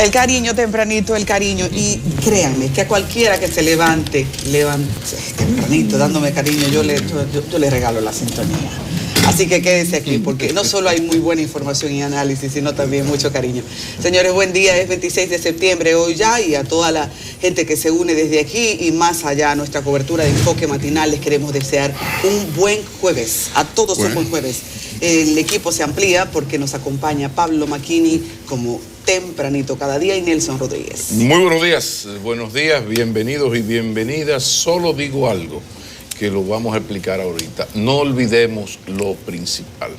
El cariño tempranito, el cariño. Y créanme que a cualquiera que se levante tempranito dándome cariño, yo le regalo la sintonía. Así que quédense aquí, porque no solo hay muy buena información y análisis, sino también mucho cariño. Señores, buen día, es 26 de septiembre hoy ya, y a toda la gente que se une desde aquí y más allá a nuestra cobertura de Enfoque Matinal, les queremos desear un buen jueves. A todos un buen jueves. El equipo se amplía porque nos acompaña Pablo Macchini como tempranito cada día y Nelson Rodríguez. Muy buenos días, bienvenidos y bienvenidas. Solo digo algo que lo vamos a explicar ahorita. No olvidemos lo principal.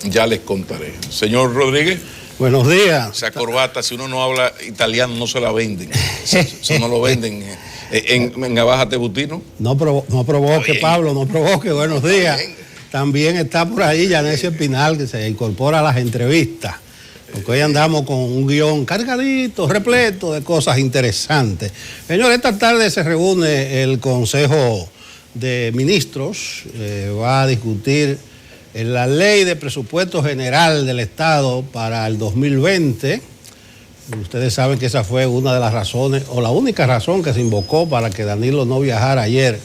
Ya les contaré. Señor Rodríguez. Buenos días. Esa corbata, si uno no habla italiano, no se la venden. Eso no lo venden en Abájate Butino. No provoque, Pablo, no provoque. Buenos días. También está por ahí Yanesio Espinal, que se incorpora a las entrevistas. Porque hoy andamos con un guión cargadito, repleto de cosas interesantes. Señor, esta tarde se reúne el Consejo de Ministros, va a discutir la ley de presupuesto general del Estado para el 2020. Ustedes saben que esa fue una de las razones, o la única razón que se invocó para que Danilo no viajara ayer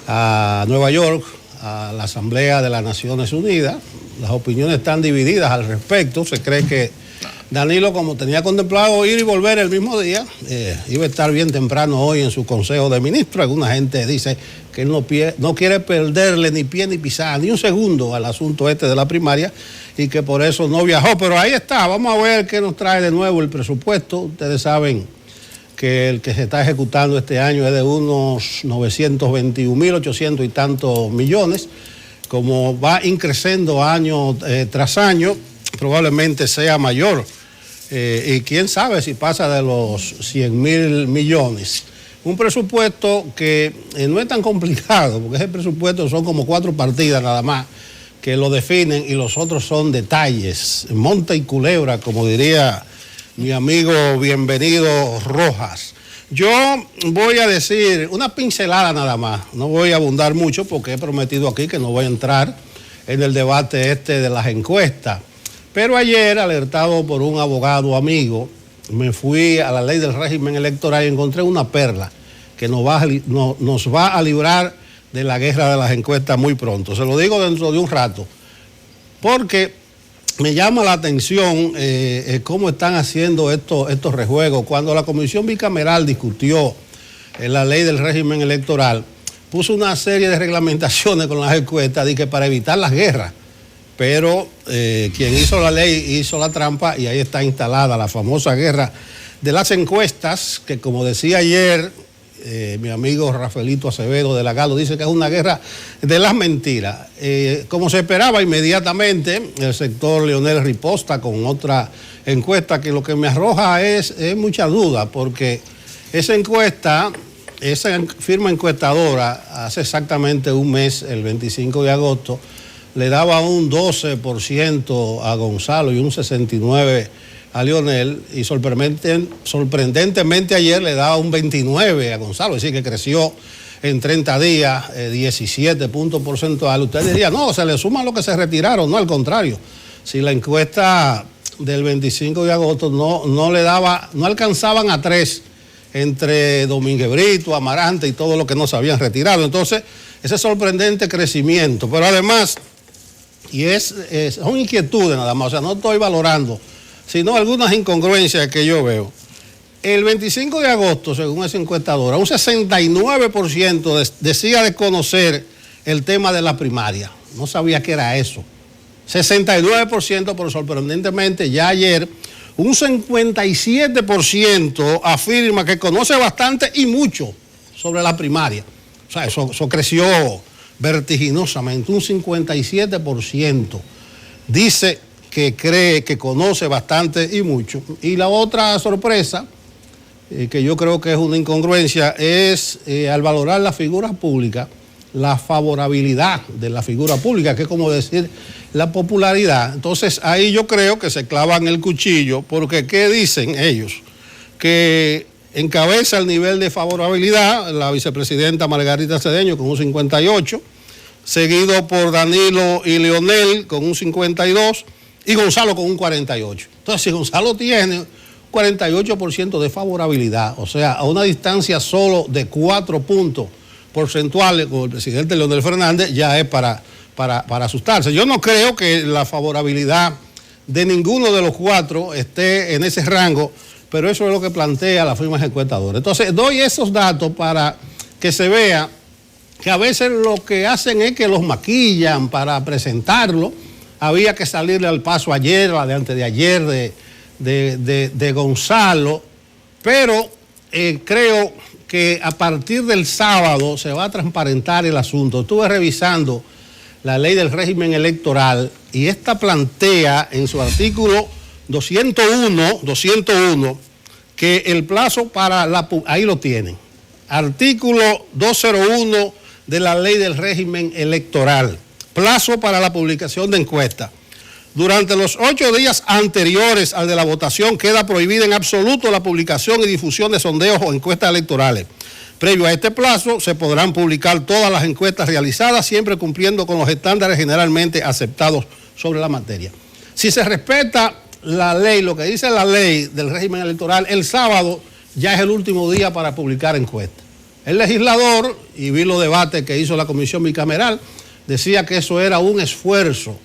a Nueva York, a la Asamblea de las Naciones Unidas. Las opiniones están divididas al respecto. Se cree que Danilo, como tenía contemplado ir y volver el mismo día, iba a estar bien temprano hoy en su Consejo de Ministros. Alguna gente dice que él no quiere perderle ni pie ni pisada, ni un segundo al asunto este de la primaria, y que por eso no viajó. Pero ahí está, vamos a ver qué nos trae de nuevo el presupuesto. Ustedes saben que el que se está ejecutando este año es de unos 921.800 y tantos millones. Como va increciendo año tras año, probablemente sea mayor. Y quién sabe si pasa de los 100.000 millones. Un presupuesto que no es tan complicado, porque ese presupuesto son como 4 partidas nada más que lo definen, y los otros son detalles, monte y culebra, como diría mi amigo Bienvenido Rojas. Yo voy a decir una pincelada nada más, no voy a abundar mucho porque he prometido aquí que no voy a entrar en el debate este de las encuestas. Pero ayer, alertado por un abogado amigo, me fui a la ley del régimen electoral y encontré una perla que nos va a librar de la guerra de las encuestas muy pronto. Se lo digo dentro de un rato, porque me llama la atención cómo están haciendo estos rejuegos. Cuando la Comisión Bicameral discutió la ley del régimen electoral, puso una serie de reglamentaciones con las encuestas de que para evitar las guerras. Pero quien hizo la ley hizo la trampa, y ahí está instalada la famosa guerra de las encuestas, que como decía ayer mi amigo Rafaelito Acevedo de la Galo, dice que es una guerra de las mentiras. Como se esperaba, inmediatamente el sector Leonel riposta con otra encuesta que lo que me arroja es mucha duda, porque esa encuesta, esa firma encuestadora, hace exactamente un mes, el 25 de agosto, le daba un 12% a Gonzalo y un 69% a Leonel, y sorprendentemente ayer le daba un 29% a Gonzalo, es decir, que creció en 30 días 17 puntos porcentuales. Usted diría, no, se le suma lo que se retiraron. No, al contrario. Si la encuesta del 25 de agosto no alcanzaban a 3 entre Domínguez Brito, Amarante y todo lo que no se habían retirado. Entonces, ese sorprendente crecimiento. Pero además, son inquietudes nada más, o sea, no estoy valorando, sino algunas incongruencias que yo veo. El 25 de agosto, según esa encuestadora, un 69% decía desconocer el tema de la primaria. No sabía qué era eso. 69%, pero sorprendentemente ya ayer, un 57% afirma que conoce bastante y mucho sobre la primaria. O sea, eso creció vertiginosamente. Un 57% dice que cree que conoce bastante y mucho. Y la otra sorpresa, que yo creo que es una incongruencia, es al valorar la figura pública, la favorabilidad de la figura pública, que es como decir la popularidad. Entonces ahí yo creo que se clavan el cuchillo, porque ¿qué dicen ellos? Que encabeza el nivel de favorabilidad la vicepresidenta Margarita Cedeño con un 58%, seguido por Danilo y Leonel con un 52%, y Gonzalo con un 48%. Entonces, si Gonzalo tiene 48% de favorabilidad, o sea, a una distancia solo de 4 puntos porcentuales con el presidente Leonel Fernández, ya es para asustarse. Yo no creo que la favorabilidad de ninguno de los 4 esté en ese rango, pero eso es lo que plantea la firma encuestadora. Entonces, doy esos datos para que se vea que a veces lo que hacen es que los maquillan para presentarlo. Había que salirle al paso ayer, la de antes de ayer, de Gonzalo, pero creo que a partir del sábado se va a transparentar el asunto. Estuve revisando la ley del régimen electoral y esta plantea en su artículo 201 que el plazo para ahí lo tienen, artículo 201 de la ley del régimen electoral, plazo para la publicación de encuestas. Durante los 8 días anteriores al de la votación queda prohibida en absoluto la publicación y difusión de sondeos o encuestas electorales. Previo a este plazo se podrán publicar todas las encuestas realizadas, siempre cumpliendo con los estándares generalmente aceptados sobre la materia. Si se respeta la ley, lo que dice la ley del régimen electoral, el sábado ya es el último día para publicar encuestas. El legislador, y vi los debates que hizo la comisión bicameral, decía que eso era un esfuerzo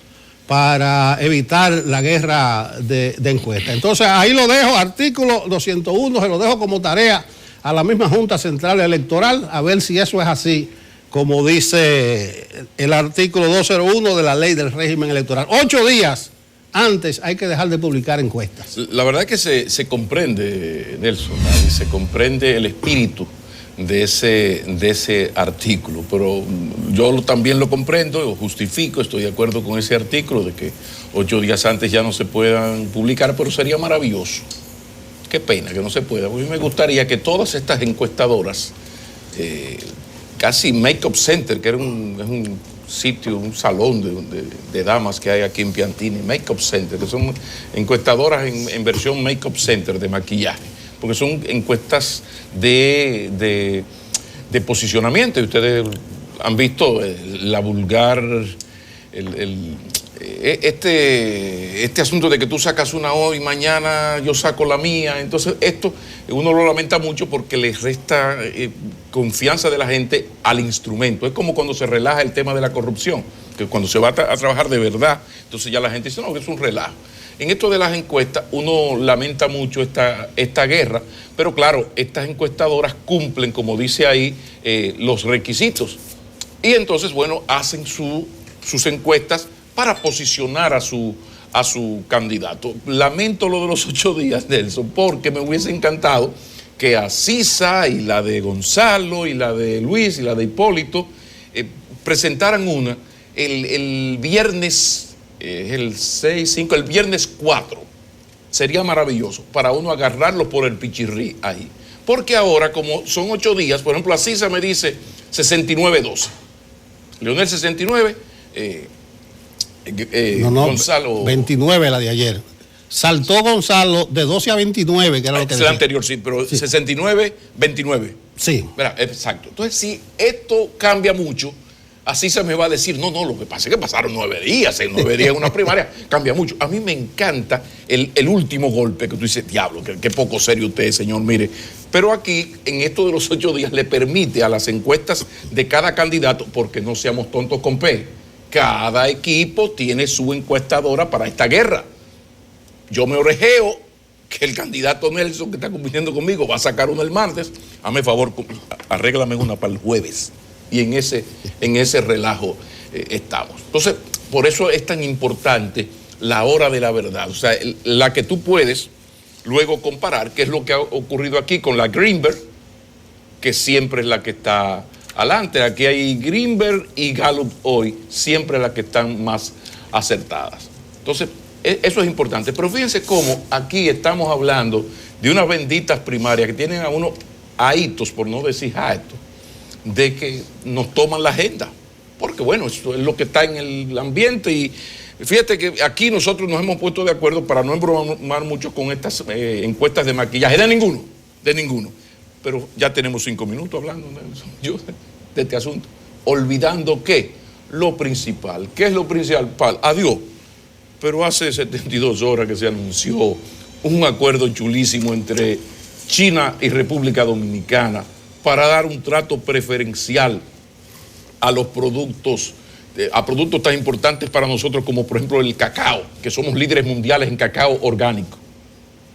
para evitar la guerra de encuestas. Entonces, ahí lo dejo, artículo 201, se lo dejo como tarea a la misma Junta Central Electoral, a ver si eso es así, como dice el artículo 201 de la ley del régimen electoral. 8 días antes hay que dejar de publicar encuestas. La verdad es que se comprende, Nelson, y se comprende el espíritu de ese artículo, pero yo también lo comprendo, lo justifico, estoy de acuerdo con ese artículo de que 8 días antes ya no se puedan publicar, pero sería maravilloso. Qué pena que no se pueda. A mí me gustaría que todas estas encuestadoras, casi Make-up Center, que es un sitio, un salón de damas que hay aquí en Piantini, Make-up Center, que son encuestadoras en versión Make-up Center de maquillaje, porque son encuestas de posicionamiento, y ustedes han visto la vulgar, este asunto de que tú sacas una hoy, mañana yo saco la mía. Entonces esto uno lo lamenta mucho porque le resta confianza de la gente al instrumento. Es como cuando se relaja el tema de la corrupción, que cuando se va a trabajar de verdad, entonces ya la gente dice, no, que es un relajo. En esto de las encuestas, uno lamenta mucho esta guerra, pero claro, estas encuestadoras cumplen, como dice ahí, los requisitos. Y entonces, bueno, hacen sus encuestas para posicionar a su candidato. Lamento lo de los 8 días, Nelson, porque me hubiese encantado que a Sisa y la de Gonzalo y la de Luis y la de Hipólito presentaran una el viernes, el 6, 5, el viernes 4. Sería maravilloso para uno agarrarlo por el pichirrí ahí. Porque ahora, como son 8 días, por ejemplo, a Sisa me dice 69-12. Leonel 69, Gonzalo 29 la de ayer. Saltó Gonzalo de 12 a 29, que era lo que decía. Es la anterior, sí, pero sí. 69-29. Sí. ¿Verdad? Exacto. Entonces, si esto cambia mucho, así se me va a decir, no, lo que pasa es que pasaron 9 días, en 9 días una primaria, cambia mucho. A mí me encanta el último golpe que tú dices, diablo, qué poco serio usted, señor, mire. Pero aquí, en esto de los 8 días, le permite a las encuestas de cada candidato, porque no seamos tontos con P, cada equipo tiene su encuestadora para esta guerra. Yo me orejeo que el candidato Nelson, que está compitiendo conmigo, va a sacar una el martes. Hazme favor, arréglame una para el jueves. Y en ese relajo estamos. Entonces, por eso es tan importante la hora de la verdad. O sea, la que tú puedes luego comparar, que es lo que ha ocurrido aquí con la Greenberg, que siempre es la que está adelante. Aquí hay Greenberg y Gallup hoy, siempre las que están más acertadas. Entonces, eso es importante. Pero fíjense cómo aquí estamos hablando de unas benditas primarias que tienen a unos ahitos, por no decir jaetos, de que nos toman la agenda. Porque bueno, eso es lo que está en el ambiente. Y fíjate que aquí nosotros nos hemos puesto de acuerdo para no embromar mucho con estas encuestas de maquillaje. De ninguno. Pero ya tenemos 5 minutos hablando de este asunto. Olvidando que lo principal, ¿qué es lo principal? Adiós. Pero hace 72 horas que se anunció un acuerdo chulísimo entre China y República Dominicana para dar un trato preferencial a los productos, a productos tan importantes para nosotros como por ejemplo el cacao, que somos líderes mundiales en cacao orgánico.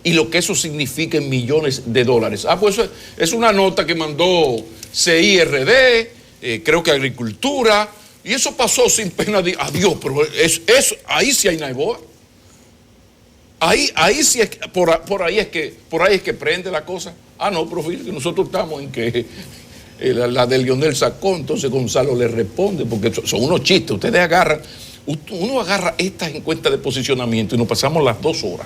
Y lo que eso significa en millones de dólares. Pues es una nota que mandó CIRD, creo que Agricultura, y eso pasó sin pena de adiós, pero ahí sí hay Naiboa. Ahí sí es, por ahí es que prende la cosa. No, pero fíjate que nosotros estamos en que la de Lionel sacó, entonces Gonzalo le responde, porque son unos chistes. Uno agarra estas encuestas de posicionamiento y nos pasamos las 2 horas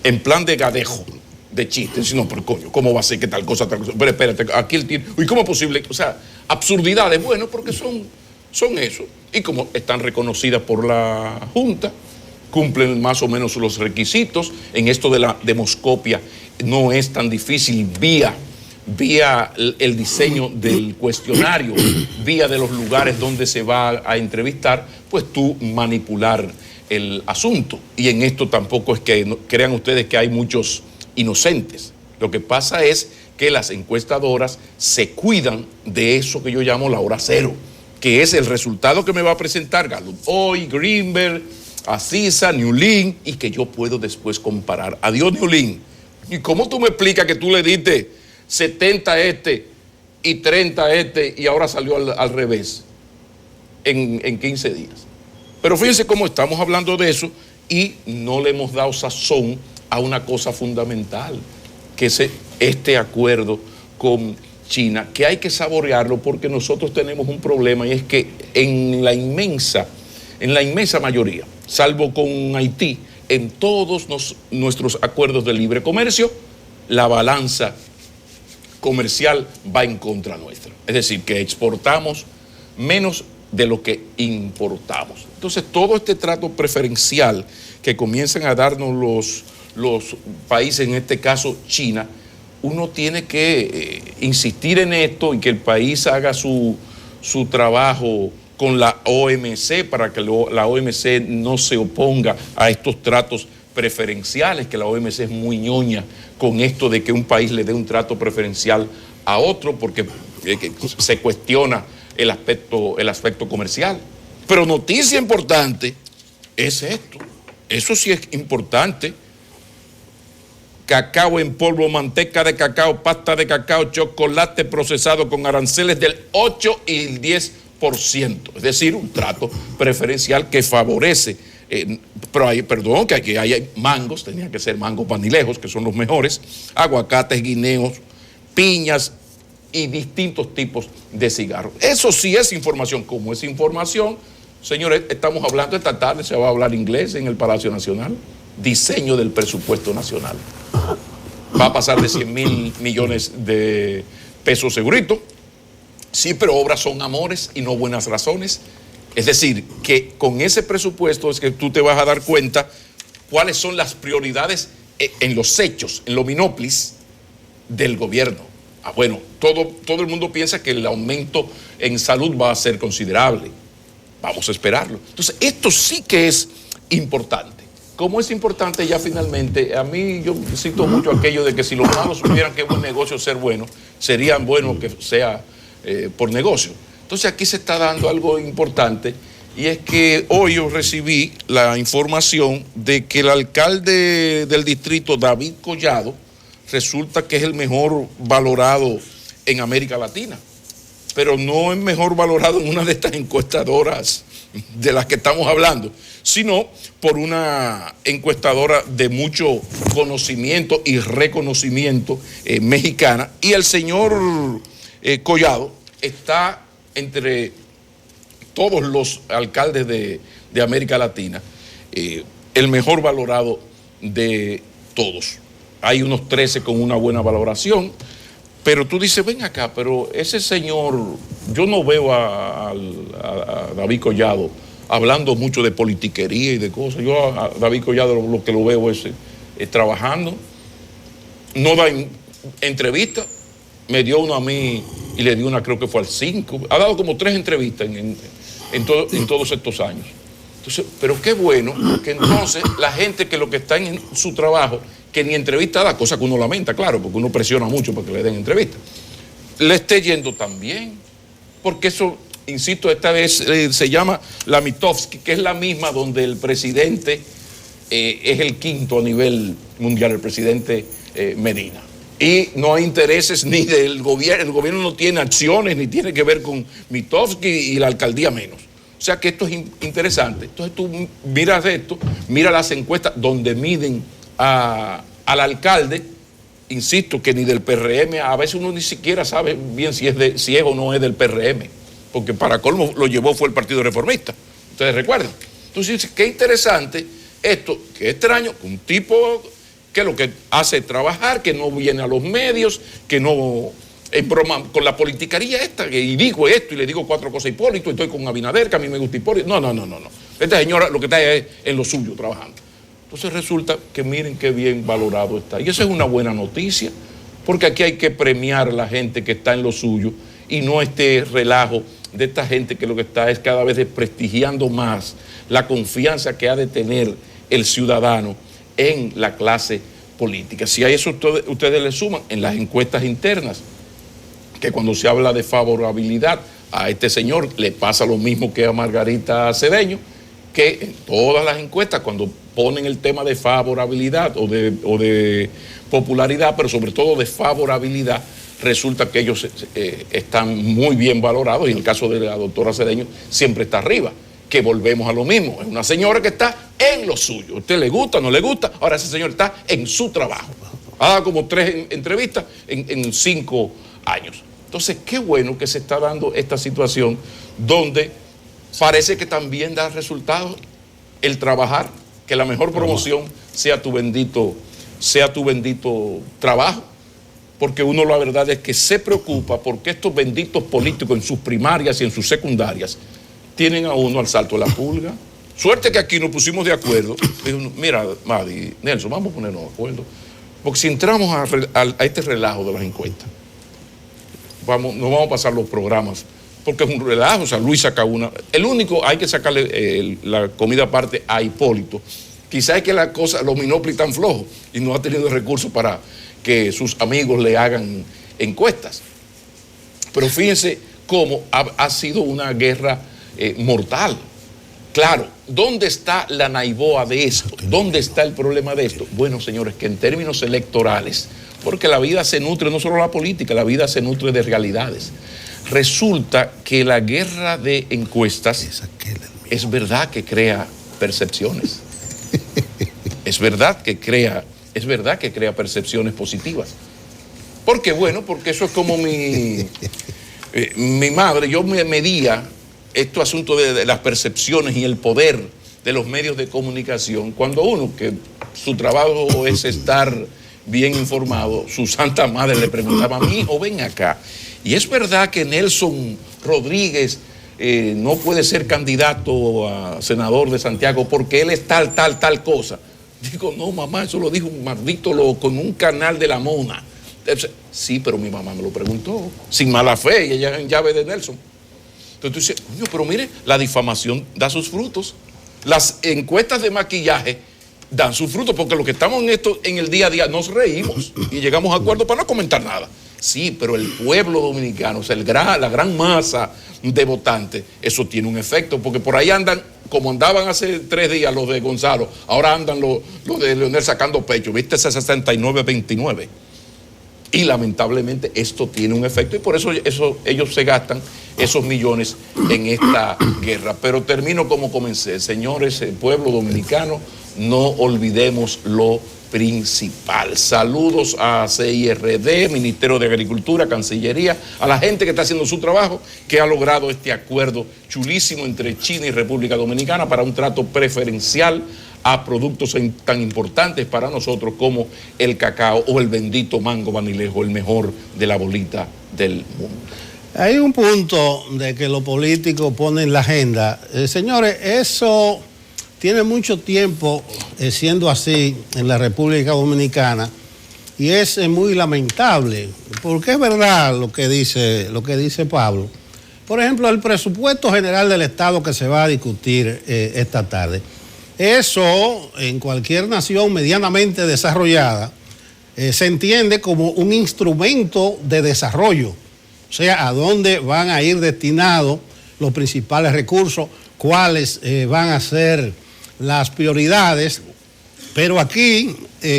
en plan de gadejo, de chistes. No, pero coño, ¿cómo va a ser que tal cosa? Pero espérate, aquí el tiro. ¿Y cómo es posible? O sea, absurdidades, bueno, porque son eso. Y como están reconocidas por la Junta, cumplen más o menos los requisitos. En esto de la demoscopia no es tan difícil vía el diseño del cuestionario, vía de los lugares donde se va a entrevistar, pues tú manipular el asunto. Y en esto tampoco es que crean ustedes que hay muchos inocentes. Lo que pasa es que las encuestadoras se cuidan de eso que yo llamo la hora cero, que es el resultado que me va a presentar Gallup hoy, Greenberg, Acisa, Newlin, y que yo puedo después comparar. Adiós, Newlin. ¿Y cómo tú me explicas que tú le diste 70 a este y 30 a este y ahora salió al revés en 15 días? Pero fíjense cómo estamos hablando de eso y no le hemos dado sazón a una cosa fundamental, que es este acuerdo con China, que hay que saborearlo porque nosotros tenemos un problema, y es que en la inmensa mayoría, salvo con Haití, en todos nuestros acuerdos de libre comercio, la balanza comercial va en contra nuestra. Es decir, que exportamos menos de lo que importamos. Entonces, todo este trato preferencial que comienzan a darnos los países, en este caso China, uno tiene que insistir en esto y que el país haga su trabajo con la OMC para que la OMC no se oponga a estos tratos preferenciales, que la OMC es muy ñoña con esto de que un país le dé un trato preferencial a otro porque se cuestiona el aspecto comercial. Pero noticia importante es esto. Eso sí es importante. Cacao en polvo, manteca de cacao, pasta de cacao, chocolate procesado con aranceles del 8 y el 10%. Es decir, un trato preferencial que favorece. Pero que aquí hay mangos, tenía que ser mangos panilejos, que son los mejores, aguacates, guineos, piñas y distintos tipos de cigarros. Eso sí es información. Como es información, señores, estamos hablando esta tarde, se va a hablar inglés en el Palacio Nacional, diseño del presupuesto nacional. Va a pasar de 100,000 millones de pesos segurito. Sí, pero obras son amores y no buenas razones. Es decir, que con ese presupuesto es que tú te vas a dar cuenta cuáles son las prioridades en los hechos, en lo minoplis del gobierno. Bueno, todo el mundo piensa que el aumento en salud va a ser considerable. Vamos a esperarlo. Entonces, esto sí que es importante. Como es importante ya finalmente, a mí yo cito mucho aquello de que si los malos supieran que es buen negocio ser bueno, serían buenos que sea por negocio. Entonces aquí se está dando algo importante, y es que hoy yo recibí la información de que el alcalde del distrito, David Collado, resulta que es el mejor valorado en América Latina, pero no es mejor valorado en una de estas encuestadoras de las que estamos hablando, sino por una encuestadora de mucho conocimiento y reconocimiento mexicana, y el señor Collado está entre todos los alcaldes de América Latina, el mejor valorado de todos. Hay unos 13 con una buena valoración, pero tú dices, ven acá, pero ese señor, yo no veo a David Collado hablando mucho de politiquería y de cosas. Yo a David Collado lo que lo veo es trabajando, no da entrevistas. Me dio uno a mí y le dio una, creo que fue al 5. Ha dado como 3 entrevistas en todos estos años. Entonces, pero qué bueno que entonces la gente que lo que está en su trabajo, que ni entrevista da, cosa que uno lamenta, claro, porque uno presiona mucho para que le den entrevista, le esté yendo tan bien. Porque eso, insisto, esta vez se llama la Mitofsky, que es la misma donde el presidente es el quinto a nivel mundial, el presidente Medina. Y no hay intereses ni del gobierno, el gobierno no tiene acciones, ni tiene que ver con Mitofsky y la alcaldía menos. O sea que esto es interesante. Entonces tú miras esto, mira las encuestas donde miden al alcalde, insisto, que ni del PRM, a veces uno ni siquiera sabe bien si es o no es del PRM, porque para colmo lo llevó fue el Partido Reformista. Ustedes recuerdan. Entonces, qué interesante esto, qué extraño, un tipo que lo que hace es trabajar, que no viene a los medios, que no es broma con la politicaría esta, y digo esto y le digo 4 cosas a Hipólito, estoy con Abinader, que a mí me gusta Hipólito. No. Esta señora lo que está es en lo suyo, trabajando. Entonces resulta que miren qué bien valorado está. Y eso es una buena noticia, porque aquí hay que premiar a la gente que está en lo suyo y no este relajo de esta gente que lo que está es cada vez desprestigiando más la confianza que ha de tener el ciudadano en la clase política. Si a eso ustedes le suman en las encuestas internas, que cuando se habla de favorabilidad a este señor le pasa lo mismo que a Margarita Cedeño, que en todas las encuestas cuando ponen el tema de favorabilidad o de popularidad, pero sobre todo de favorabilidad, resulta que ellos están muy bien valorados, y en el caso de la doctora Cedeño siempre está arriba, que volvemos a lo mismo, es una señora que está en lo suyo, ¿a usted le gusta, no le gusta? Ahora ese señor está en su trabajo, ha dado como 3 entrevistas en 5 años. Entonces, qué bueno que se está dando esta situación donde parece que también da resultados el trabajar, que la mejor promoción sea tu bendito trabajo, porque uno la verdad es que se preocupa porque estos benditos políticos en sus primarias y en sus secundarias tienen a uno al salto de la pulga. Suerte que aquí nos pusimos de acuerdo. Mira, Madi, Nelson, vamos a ponernos de acuerdo, porque si entramos a este relajo de las encuestas, no vamos a pasar los programas, porque es un relajo. O sea, Luis saca una. El único, hay que sacarle la comida aparte a Hipólito. Quizás es que los Minopli están flojos y no ha tenido recursos para que sus amigos le hagan encuestas. Pero fíjense cómo ha sido una guerra mortal. Claro, ¿dónde está la naiboa de esto? ¿Dónde está el problema de esto? Bueno, señores, que en términos electorales, porque la vida se nutre, no solo la política, la vida se nutre de realidades. Resulta que la guerra de encuestas es verdad que crea percepciones. Es verdad que crea percepciones positivas. Porque bueno, porque eso es como mi madre, yo me medía este asunto de las percepciones y el poder de los medios de comunicación, cuando uno que su trabajo es estar bien informado, su santa madre le preguntaba: mi hijo, ven acá, y es verdad que Nelson Rodríguez no puede ser candidato a senador de Santiago porque él es tal cosa. Digo, no, mamá, eso lo dijo un maldito loco en un canal de La Mona. Sí, pero mi mamá me lo preguntó, sin mala fe, y ella en llave de Nelson. Entonces tú dices, coño, pero mire, la difamación da sus frutos. Las encuestas de maquillaje dan sus frutos, porque los que estamos en esto en el día a día nos reímos y llegamos a acuerdos para no comentar nada. Sí, pero el pueblo dominicano, o sea, la gran masa de votantes, eso tiene un efecto, porque por ahí andan, como andaban hace 3 días los de Gonzalo, ahora andan los de Leonel sacando pecho, ¿viste? Ese 69-29. Y lamentablemente esto tiene un efecto, y por eso ellos se gastan esos millones en esta guerra. Pero termino como comencé. Señores, el pueblo dominicano, no olvidemos lo principal. Saludos a CIRD, Ministerio de Agricultura, Cancillería, a la gente que está haciendo su trabajo, que ha logrado este acuerdo chulísimo entre China y República Dominicana para un trato preferencial a productos tan importantes para nosotros como el cacao o el bendito mango vanilejo, el mejor de la bolita del mundo. Hay un punto de que los políticos ponen la agenda. Señores, eso tiene mucho tiempo siendo así en la República Dominicana, y es muy lamentable, porque es verdad lo que dice Pablo. Por ejemplo, el presupuesto general del Estado que se va a discutir esta tarde Eso, en cualquier nación medianamente desarrollada, se entiende como un instrumento de desarrollo. O sea, a dónde van a ir destinados los principales recursos, cuáles van a ser las prioridades, pero aquí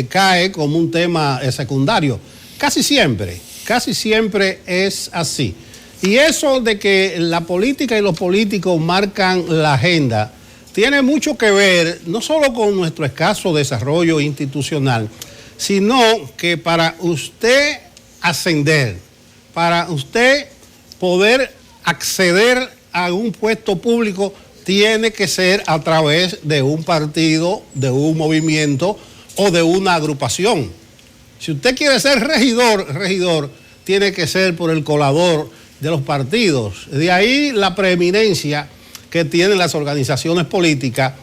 cae como un tema secundario. Casi siempre es así. Y eso de que la política y los políticos marcan la agenda tiene mucho que ver no solo con nuestro escaso desarrollo institucional, sino que para usted ascender, para usted poder acceder a un puesto público, tiene que ser a través de un partido, de un movimiento o de una agrupación. Si usted quiere ser regidor, tiene que ser por el colador de los partidos. De ahí la preeminencia que tienen las organizaciones políticas,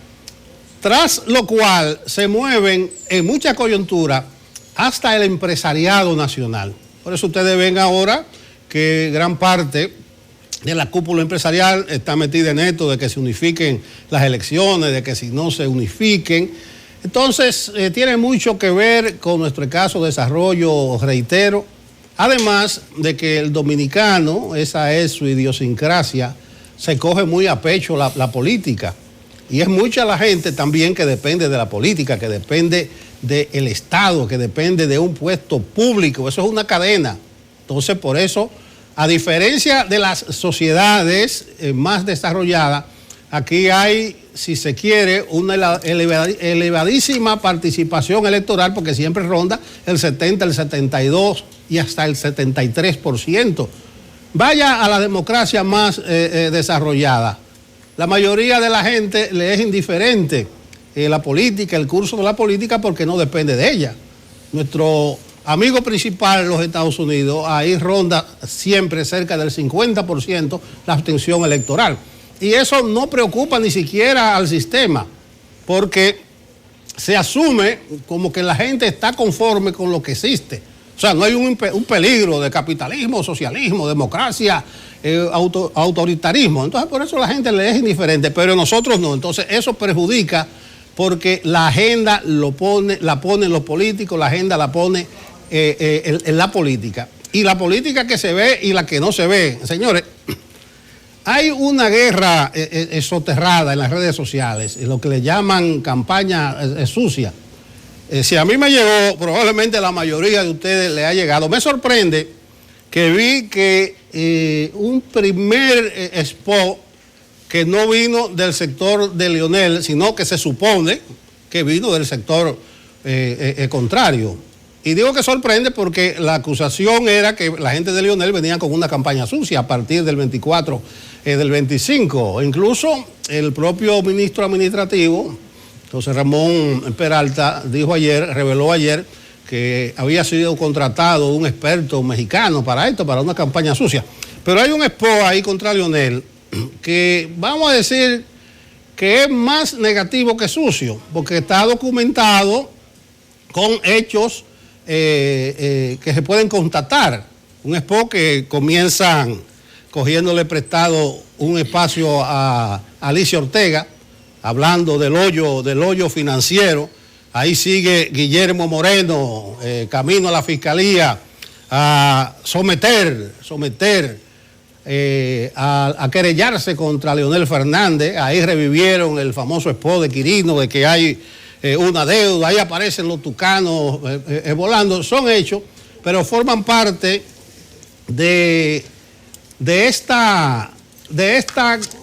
tras lo cual se mueven en mucha coyuntura hasta el empresariado nacional. Por eso ustedes ven ahora que gran parte de la cúpula empresarial está metida en esto de que se unifiquen las elecciones, de que si no se unifiquen. Entonces, tiene mucho que ver con nuestro escaso desarrollo, reitero, además de que el dominicano, esa es su idiosincrasia, se coge muy a pecho la política. Y es mucha la gente también que depende de la política, que depende del Estado, que depende de un puesto público. Eso es una cadena. Entonces, por eso, a diferencia de las sociedades más desarrolladas, aquí hay, si se quiere, una elevadísima participación electoral, porque siempre ronda el 70, el 72 y hasta el 73%. Vaya a la democracia más desarrollada. La mayoría de la gente le es indiferente la política, el curso de la política, porque no depende de ella. Nuestro amigo principal, los Estados Unidos, ahí ronda siempre cerca del 50% la abstención electoral. Y eso no preocupa ni siquiera al sistema, porque se asume como que la gente está conforme con lo que existe. O sea, no hay un peligro de capitalismo, socialismo, democracia, autoritarismo. Entonces, por eso la gente le es indiferente, pero nosotros no. Entonces, eso perjudica porque la agenda la ponen los políticos, la agenda la pone en la política. Y la política que se ve y la que no se ve. Señores, hay una guerra soterrada en las redes sociales, lo que le llaman campaña sucia. Si a mí me llegó, probablemente la mayoría de ustedes le ha llegado. Me sorprende que vi que un primer spot que no vino del sector de Leonel, sino que se supone que vino del sector contrario. Y digo que sorprende porque la acusación era que la gente de Leonel venía con una campaña sucia a partir del 24, del 25. Incluso el propio ministro administrativo, José Ramón Peralta, reveló ayer que había sido contratado un experto mexicano para esto, para una campaña sucia. Pero hay un spot ahí contra Leonel que vamos a decir que es más negativo que sucio, porque está documentado con hechos que se pueden constatar. Un spot que comienzan cogiéndole prestado un espacio a Alicia Ortega, hablando del hoyo financiero. Ahí sigue Guillermo Moreno, camino a la fiscalía, a someter a querellarse contra Leonel Fernández. Ahí revivieron el famoso spot de Quirino, de que hay una deuda, ahí aparecen los tucanos volando. Son hechos, pero forman parte de esta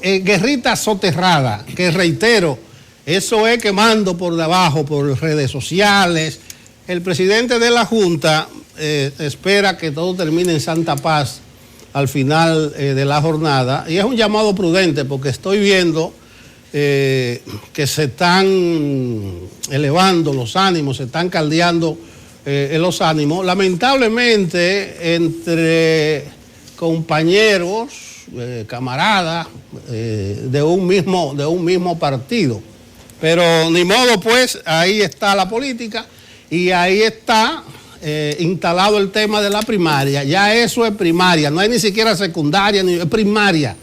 guerrita soterrada, que reitero, eso es quemando por debajo, por redes sociales. El presidente de la Junta espera que todo termine en santa paz al final de la jornada, y es un llamado prudente, porque estoy viendo que se están elevando los ánimos, se están caldeando los ánimos, lamentablemente entre compañeros, camaradas de un mismo partido. Pero ni modo, pues, ahí está la política y ahí está instalado el tema de la primaria. Ya eso es primaria, no hay ni siquiera secundaria, ni es primaria.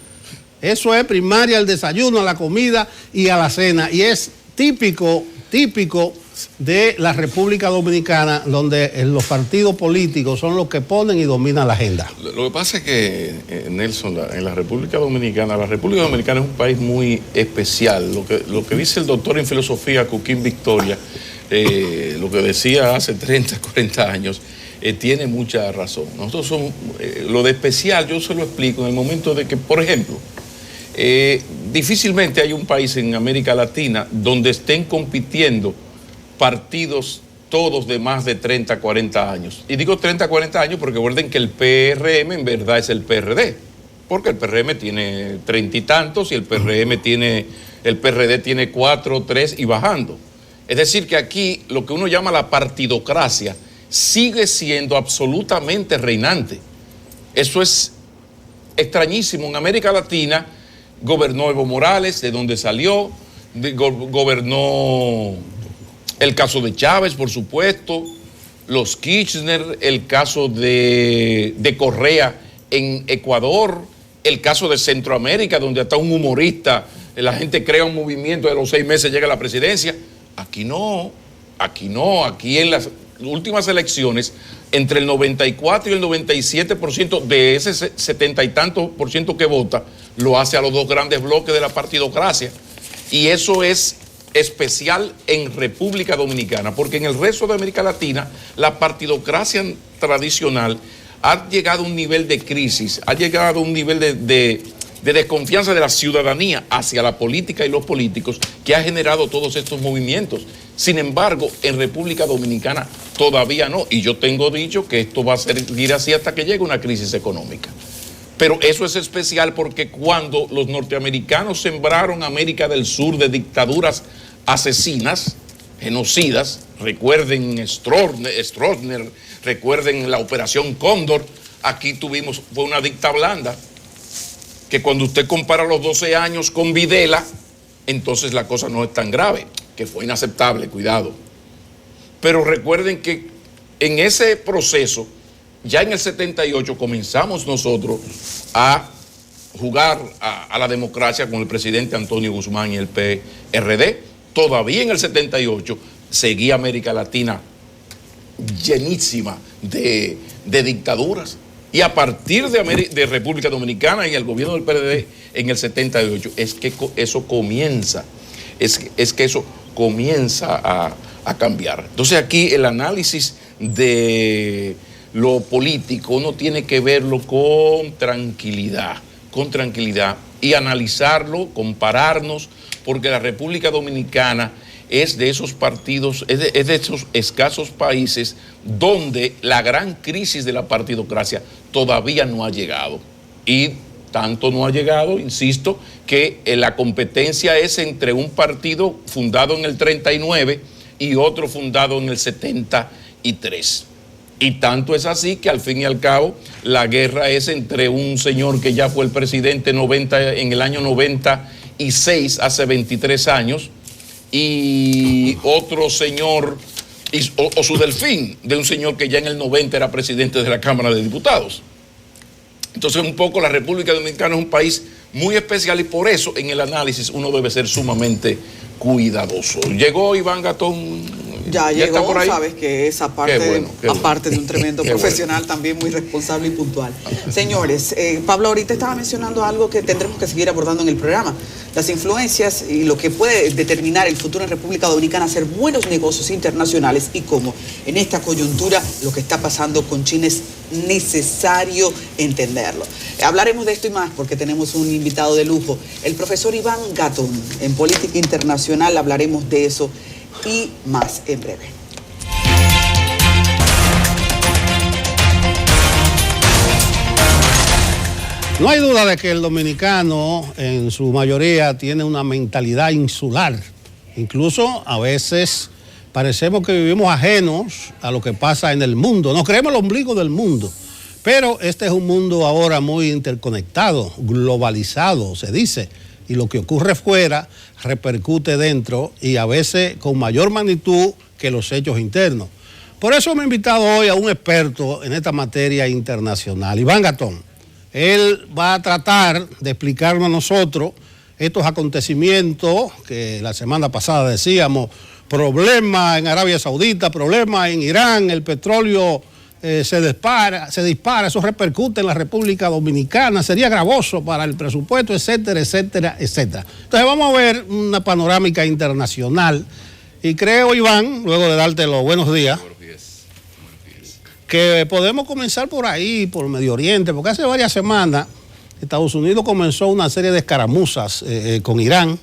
Eso es primaria, el desayuno, a la comida y a la cena. Y es típico de la República Dominicana, donde los partidos políticos son los que ponen y dominan la agenda. Lo que pasa es que, Nelson, en la República Dominicana es un país muy especial. Lo que dice el doctor en filosofía, Cuquín Victoria, lo que decía hace 30, 40 años, tiene mucha razón. Nosotros somos, lo de especial yo se lo explico en el momento de que, por ejemplo, difícilmente hay un país en América Latina donde estén compitiendo partidos todos de más de 30, 40 años. Y digo 30, 40 años porque recuerden que el PRM en verdad es el PRD, porque el PRM tiene 30 y tantos y el PRD tiene 4, 3 y bajando. Es decir que aquí lo que uno llama la partidocracia sigue siendo absolutamente reinante. Eso es extrañísimo. En América Latina gobernó Evo Morales, de donde salió, gobernó el caso de Chávez, por supuesto, los Kirchner, el caso de Correa en Ecuador, el caso de Centroamérica, donde hasta un humorista, la gente crea un movimiento, de los 6 meses llega a la presidencia. Aquí en las últimas elecciones, entre el 94 y el 97% de ese 70 y tantos por ciento que vota, lo hace a los dos grandes bloques de la partidocracia. Y eso es especial en República Dominicana, porque en el resto de América Latina la partidocracia tradicional ha llegado a un nivel de crisis, ha llegado a un nivel de desconfianza de la ciudadanía hacia la política y los políticos, que ha generado todos estos movimientos. Sin embargo, en República Dominicana todavía no, y yo tengo dicho que esto va a seguir así hasta que llegue una crisis económica. Pero eso es especial porque cuando los norteamericanos sembraron América del Sur de dictaduras asesinas, genocidas, recuerden Stroessner, recuerden la Operación Cóndor, aquí fue una dicta blanda, que cuando usted compara los 12 años con Videla, entonces la cosa no es tan grave, que fue inaceptable, cuidado. Pero recuerden que en ese proceso, ya en el 78 comenzamos nosotros a jugar a la democracia con el presidente Antonio Guzmán y el PRD. Todavía en el 78 seguía América Latina llenísima de dictaduras. Y a partir de República Dominicana y el gobierno del PRD en el 78 es que eso comienza, a cambiar. Entonces aquí el análisis de lo político uno tiene que verlo con tranquilidad y analizarlo, compararnos, porque la República Dominicana es de esos partidos, es de esos escasos países donde la gran crisis de la partidocracia todavía no ha llegado. Y tanto no ha llegado, insisto, que la competencia es entre un partido fundado en el 39 y otro fundado en el 73. Y tanto es así que al fin y al cabo la guerra es entre un señor que ya fue el presidente en el año 96, hace 23 años, y otro señor, o su delfín, de un señor que ya en el 90 era presidente de la Cámara de Diputados. Entonces un poco la República Dominicana es un país muy especial y por eso en el análisis uno debe ser sumamente cuidadoso. Llegó Iván Gatón. Ya llegó, está por ahí. Sabes que es aparte de un tremendo profesional, también muy responsable y puntual. Señores, Pablo ahorita estaba mencionando algo que tendremos que seguir abordando en el programa. Las influencias y lo que puede determinar el futuro en República Dominicana, hacer buenos negocios internacionales y cómo en esta coyuntura lo que está pasando con China es necesario entenderlo. Hablaremos de esto y más porque tenemos un invitado de lujo, el profesor Iván Gatón. En política internacional hablaremos de eso y más en breve. No hay duda de que el dominicano en su mayoría tiene una mentalidad insular. Incluso a veces parecemos que vivimos ajenos a lo que pasa en el mundo. Nos creemos el ombligo del mundo. Pero este es un mundo ahora muy interconectado, globalizado, se dice. Y lo que ocurre fuera repercute dentro y a veces con mayor magnitud que los hechos internos. Por eso me he invitado hoy a un experto en esta materia internacional, Iván Gatón. Él va a tratar de explicarnos a nosotros estos acontecimientos que la semana pasada decíamos, problemas en Arabia Saudita, problemas en Irán, el petróleo se dispara, eso repercute en la República Dominicana, sería gravoso para el presupuesto, etcétera, etcétera, etcétera. Entonces vamos a ver una panorámica internacional y creo, Iván, luego de darte los buenos días, que podemos comenzar por ahí, por Medio Oriente, porque hace varias semanas Estados Unidos comenzó una serie de escaramuzas con Irán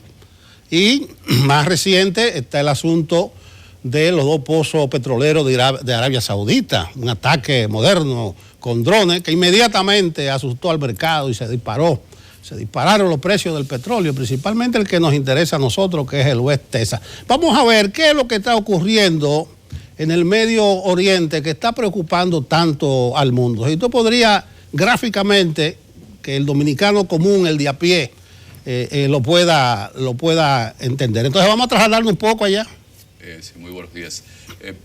y más reciente está el asunto de los 2 pozos petroleros de Arabia Saudita, un ataque moderno con drones que inmediatamente asustó al mercado y se dispararon los precios del petróleo, principalmente el que nos interesa a nosotros, que es el West Texas. Vamos a ver qué es lo que está ocurriendo en el Medio Oriente que está preocupando tanto al mundo. Si tú podrías gráficamente, que el dominicano común, el de a pie, lo pueda entender. Entonces vamos a trasladarnos un poco allá. Sí, muy buenos días.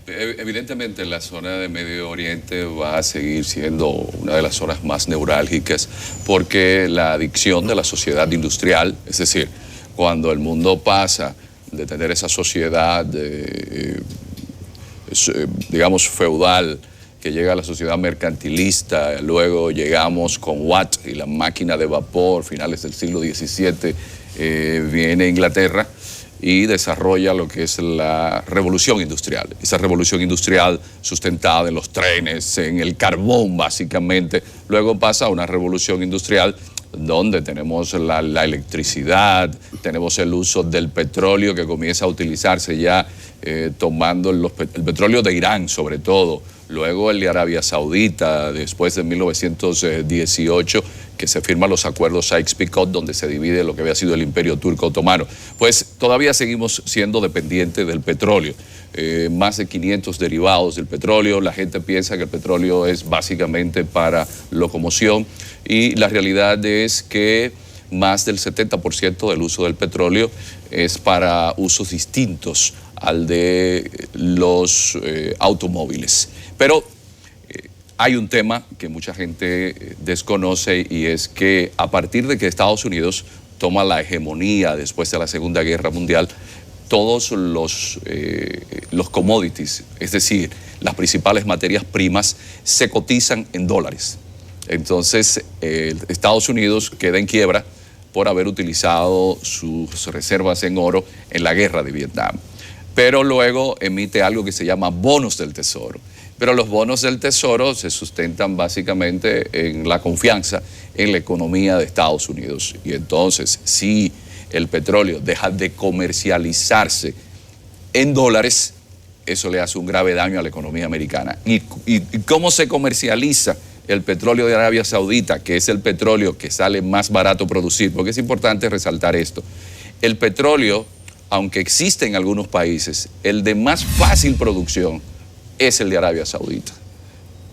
Evidentemente la zona de Medio Oriente va a seguir siendo una de las zonas más neurálgicas porque la adicción de la sociedad industrial, es decir, cuando el mundo pasa de tener esa sociedad, digamos, feudal, que llega a la sociedad mercantilista, luego llegamos con Watt y la máquina de vapor, finales del siglo XVII, viene Inglaterra y desarrolla lo que es la revolución industrial. Esa revolución industrial sustentada en los trenes, en el carbón básicamente. Luego pasa a una revolución industrial donde tenemos la electricidad, tenemos el uso del petróleo que comienza a utilizarse ya tomando el petróleo de Irán sobre todo. Luego el de Arabia Saudita, después de 1918, que se firman los acuerdos Sykes-Picot, donde se divide lo que había sido el Imperio Turco Otomano. Pues todavía seguimos siendo dependientes del petróleo. Más de 500 derivados del petróleo. La gente piensa que el petróleo es básicamente para locomoción y la realidad es que más del 70% del uso del petróleo es para usos distintos al de los automóviles. Pero hay un tema que mucha gente desconoce y es que a partir de que Estados Unidos toma la hegemonía después de la Segunda Guerra Mundial, todos los commodities, es decir, las principales materias primas, se cotizan en dólares. Entonces, Estados Unidos queda en quiebra por haber utilizado sus reservas en oro en la guerra de Vietnam. Pero luego emite algo que se llama bonos del tesoro. Pero los bonos del tesoro se sustentan básicamente en la confianza en la economía de Estados Unidos. Y entonces, si el petróleo deja de comercializarse en dólares, eso le hace un grave daño a la economía americana. ¿Y cómo se comercializa el petróleo de Arabia Saudita, que es el petróleo que sale más barato producir? Porque es importante resaltar esto. El petróleo, aunque existe en algunos países, el de más fácil producción es el de Arabia Saudita.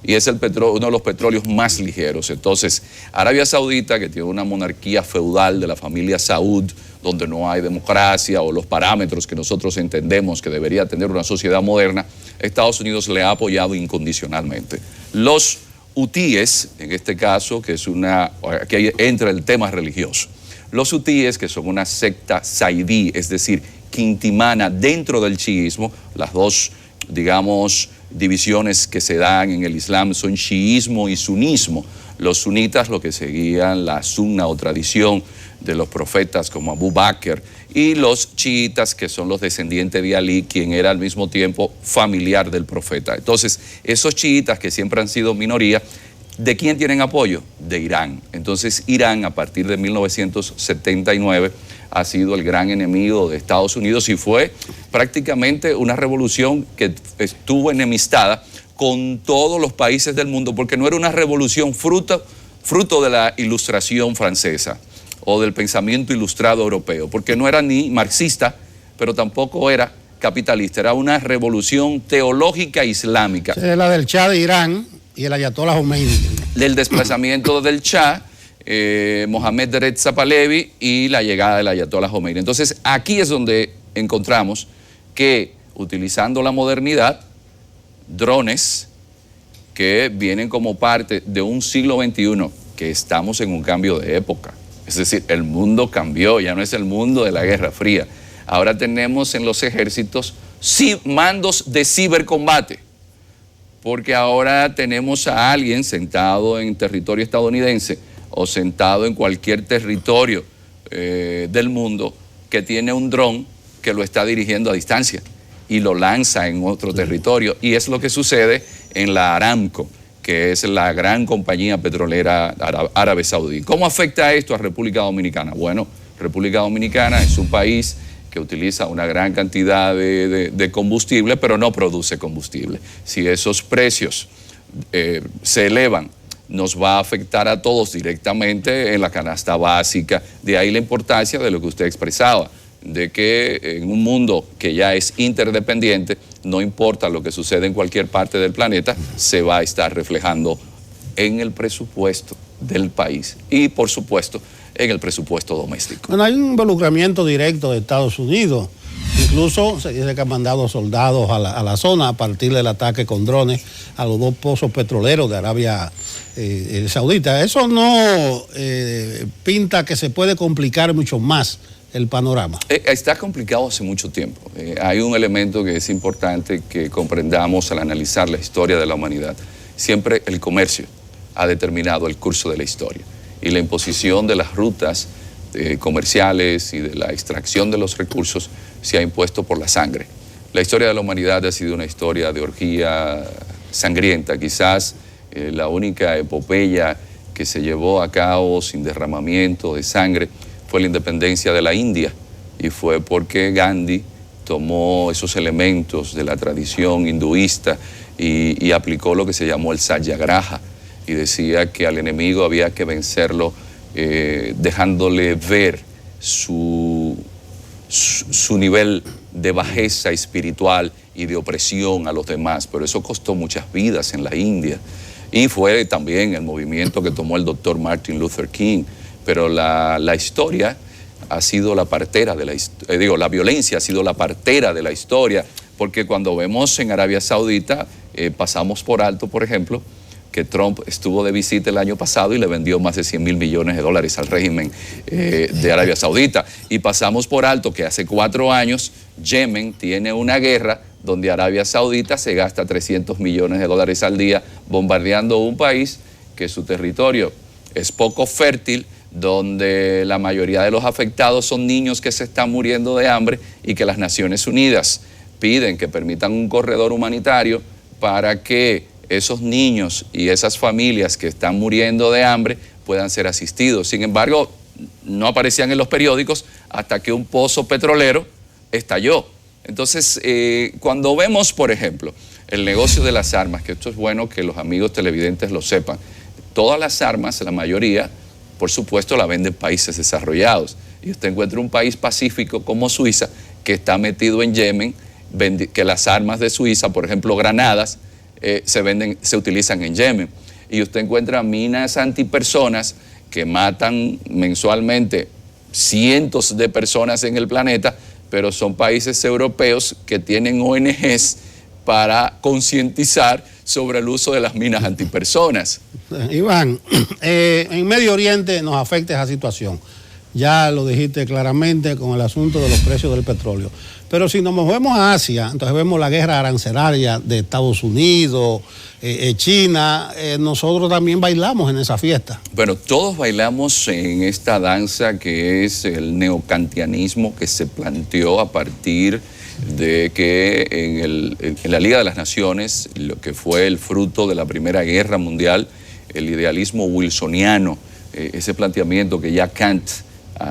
Y es uno de los petróleos más ligeros. Entonces, Arabia Saudita, que tiene una monarquía feudal de la familia Saud, donde no hay democracia o los parámetros que nosotros entendemos que debería tener una sociedad moderna, Estados Unidos le ha apoyado incondicionalmente. Los hutíes, en este caso, que es aquí entra el tema religioso. Los hutíes, que son una secta saidí, es decir, quintimana dentro del chiismo, las dos, digamos, divisiones que se dan en el Islam son chiismo y sunismo. Los sunitas, lo que seguían la sunna o tradición de los profetas como Abu Bakr, y los chiitas, que son los descendientes de Ali, quien era al mismo tiempo familiar del profeta. Entonces, esos chiitas que siempre han sido minoría, ¿de quién tienen apoyo? De Irán. Entonces, Irán, a partir de 1979, ha sido el gran enemigo de Estados Unidos y fue prácticamente una revolución que estuvo enemistada con todos los países del mundo, porque no era una revolución fruto de la ilustración francesa o del pensamiento ilustrado europeo, porque no era ni marxista, pero tampoco era capitalista, era una revolución teológica islámica. Es la del Shah de Irán y el Ayatollah Khomeini. Del desplazamiento del Shah, Mohammad Reza Pahlavi, y la llegada del Ayatollah Khomeini. Entonces, aquí es donde encontramos que, utilizando la modernidad, drones que vienen como parte de un siglo XXI, que estamos en un cambio de época. Es decir, el mundo cambió, ya no es el mundo de la Guerra Fría. Ahora tenemos en los ejércitos mandos de cibercombate, porque ahora tenemos a alguien sentado en territorio estadounidense o sentado en cualquier territorio del mundo que tiene un dron que lo está dirigiendo a distancia y lo lanza en otro territorio. Y es lo que sucede en la Aramco, que es la gran compañía petrolera árabe saudí. ¿Cómo afecta esto a República Dominicana? Bueno, República Dominicana es un país que utiliza una gran cantidad de combustible, pero no produce combustible. Si esos precios se elevan, nos va a afectar a todos directamente en la canasta básica. De ahí la importancia de lo que usted expresaba, de que en un mundo que ya es interdependiente, no importa lo que sucede en cualquier parte del planeta, se va a estar reflejando en el presupuesto del país y, por supuesto, en el presupuesto doméstico. Bueno, hay un involucramiento directo de Estados Unidos. Incluso se dice que han mandado soldados a la zona a partir del ataque con drones a los 2 pozos petroleros de Arabia Saudita. Eso no pinta que se puede complicar mucho más el panorama. Está complicado hace mucho tiempo. Hay un elemento que es importante que comprendamos al analizar la historia de la humanidad. Siempre el comercio ha determinado el curso de la historia y la imposición de las rutas comerciales y de la extracción de los recursos se ha impuesto por la sangre. La historia de la humanidad ha sido una historia de orgía sangrienta. Quizás la única epopeya que se llevó a cabo sin derramamiento de sangre fue la independencia de la India, y fue porque Gandhi tomó esos elementos de la tradición hinduista y aplicó lo que se llamó el Satyagraha, y decía que al enemigo había que vencerlo dejándole ver su nivel de bajeza espiritual y de opresión a los demás. Pero eso costó muchas vidas en la India, y fue también el movimiento que tomó el doctor Martin Luther King. Pero la historia ha sido la partera de la violencia ha sido la partera de la historia, porque cuando vemos en Arabia Saudita, pasamos por alto, por ejemplo, que Trump estuvo de visita el año pasado y le vendió más de $100 millones al régimen de Arabia Saudita. Y pasamos por alto que hace 4 años Yemen tiene una guerra donde Arabia Saudita se gasta $300 millones al día bombardeando un país que su territorio es poco fértil, donde la mayoría de los afectados son niños que se están muriendo de hambre, y que las Naciones Unidas piden que permitan un corredor humanitario para que esos niños y esas familias que están muriendo de hambre puedan ser asistidos. Sin embargo, no aparecían en los periódicos hasta que un pozo petrolero estalló. Entonces, cuando vemos, por ejemplo, el negocio de las armas, que esto es bueno que los amigos televidentes lo sepan, todas las armas, la mayoría, por supuesto, la venden países desarrollados. Y usted encuentra un país pacífico como Suiza, que está metido en Yemen, que las armas de Suiza, por ejemplo, granadas, se utilizan en Yemen. Y usted encuentra minas antipersonas que matan mensualmente cientos de personas en el planeta, pero son países europeos que tienen ONGs para concientizar sobre el uso de las minas antipersonas. Iván, en Medio Oriente nos afecta esa situación. Ya lo dijiste claramente con el asunto de los precios del petróleo. Pero si nos movemos a Asia, entonces vemos la guerra arancelaria de Estados Unidos, China. Nosotros también bailamos en esa fiesta. Bueno, todos bailamos en esta danza que es el neocantianismo, que se planteó a partir de que en la Liga de las Naciones, lo que fue el fruto de la Primera Guerra Mundial, el idealismo wilsoniano, ese planteamiento que ya Kant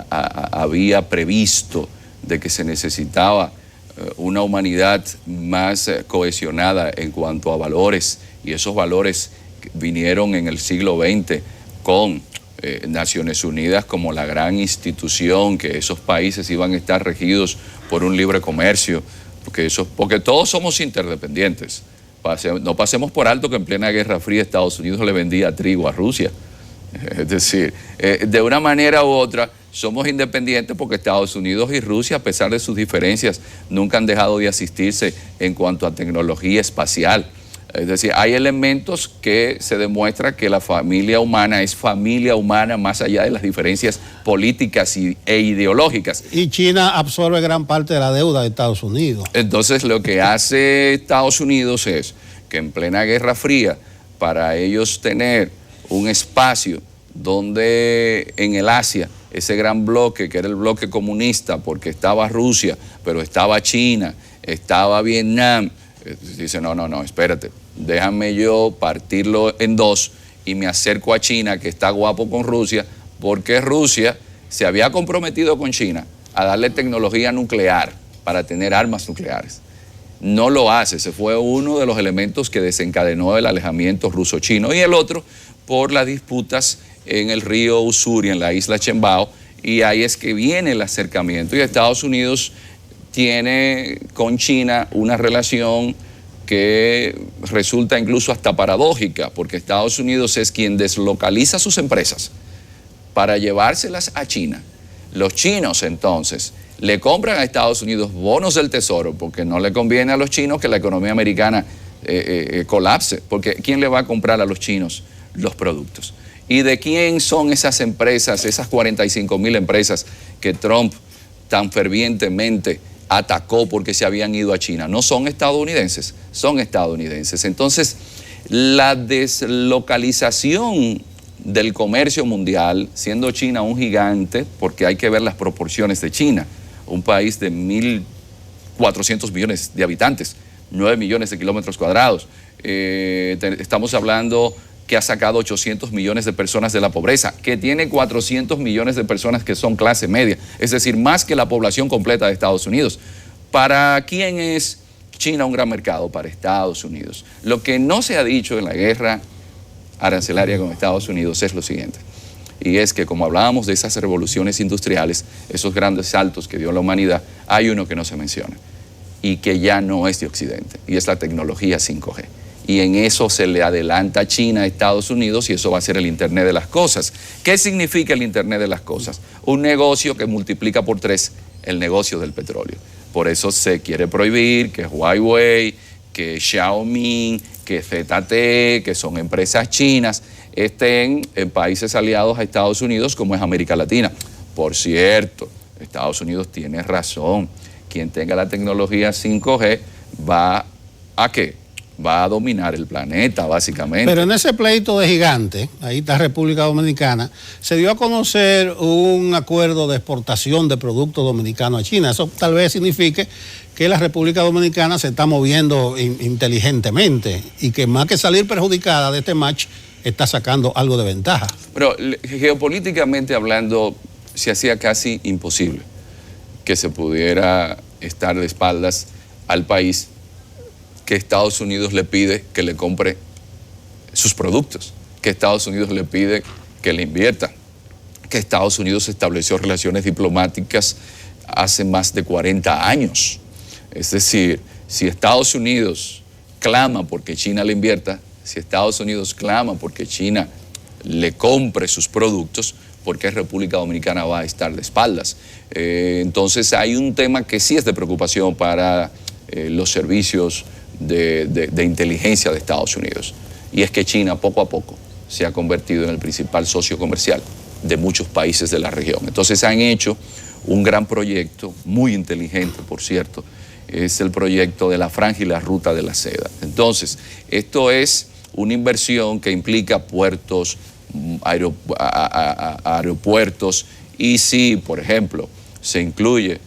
había previsto de que se necesitaba una humanidad más cohesionada en cuanto a valores, y esos valores vinieron en el siglo XX con Naciones Unidas como la gran institución, que esos países iban a estar regidos por un libre comercio, porque todos somos interdependientes. No pasemos por alto que en plena Guerra Fría Estados Unidos le vendía trigo a Rusia. Es decir, de una manera u otra somos independientes, porque Estados Unidos y Rusia, a pesar de sus diferencias, nunca han dejado de asistirse en cuanto a tecnología espacial. Es decir, hay elementos que se demuestra que la familia humana es familia humana más allá de las diferencias políticas e ideológicas. Y China absorbe gran parte de la deuda de Estados Unidos. Entonces, lo que hace Estados Unidos es que en plena Guerra Fría, para ellos tener un espacio donde en el Asia, ese gran bloque que era el bloque comunista, porque estaba Rusia, pero estaba China, estaba Vietnam, dice, no, espérate, déjame yo partirlo en dos y me acerco a China, que está guapo con Rusia, porque Rusia se había comprometido con China a darle tecnología nuclear para tener armas nucleares. No lo hace, ese fue uno de los elementos que desencadenó el alejamiento ruso-chino, y el otro por las disputas en el río Usuri, en la isla Chembao, y ahí es que viene el acercamiento, y Estados Unidos tiene con China una relación que resulta incluso hasta paradójica, porque Estados Unidos es quien deslocaliza sus empresas para llevárselas a China. Los chinos entonces le compran a Estados Unidos bonos del tesoro, porque no le conviene a los chinos que la economía americana colapse, porque ¿quién le va a comprar a los chinos los productos? ¿Y de quién son esas empresas, esas 45,000 empresas que Trump tan fervientemente atacó porque se habían ido a China? No son estadounidenses, son estadounidenses. Entonces, la deslocalización del comercio mundial, siendo China un gigante, porque hay que ver las proporciones de China, un país de 1.400 millones de habitantes, 9 millones de kilómetros cuadrados. Estamos hablando que ha sacado 800 millones de personas de la pobreza, que tiene 400 millones de personas que son clase media, es decir, más que la población completa de Estados Unidos. ¿Para quién es China un gran mercado? Para Estados Unidos. Lo que no se ha dicho en la guerra arancelaria con Estados Unidos es lo siguiente, y es que como hablábamos de esas revoluciones industriales, esos grandes saltos que dio la humanidad, hay uno que no se menciona y que ya no es de Occidente, y es la tecnología 5G. Y en eso se le adelanta a China a Estados Unidos, y eso va a ser el Internet de las cosas. ¿Qué significa el Internet de las cosas? Un negocio que multiplica por 3 el negocio del petróleo. Por eso se quiere prohibir que Huawei, que Xiaomi, que ZTE, que son empresas chinas, estén en países aliados a Estados Unidos, como es América Latina. Por cierto, Estados Unidos tiene razón. Quien tenga la tecnología 5G va a ¿qué? Va a dominar el planeta, básicamente. Pero en ese pleito de gigante, ahí está República Dominicana, se dio a conocer un acuerdo de exportación de productos dominicanos a China. Eso tal vez signifique que la República Dominicana se está moviendo inteligentemente y que más que salir perjudicada de este match, está sacando algo de ventaja. Pero geopolíticamente hablando, se hacía casi imposible que se pudiera estar de espaldas al país que Estados Unidos le pide que le compre sus productos, que Estados Unidos le pide que le invierta, que Estados Unidos estableció relaciones diplomáticas hace más de 40 años. Es decir, si Estados Unidos clama porque China le invierta, si Estados Unidos clama porque China le compre sus productos, ¿por qué República Dominicana va a estar de espaldas? Entonces hay un tema que sí es de preocupación para los servicios de inteligencia de Estados Unidos, y es que China poco a poco se ha convertido en el principal socio comercial de muchos países de la región. Entonces han hecho un gran proyecto, muy inteligente por cierto, es el proyecto de la Franja y la Ruta de la Seda. Entonces, esto es una inversión que implica puertos, aeropuertos, y si, por ejemplo, se incluye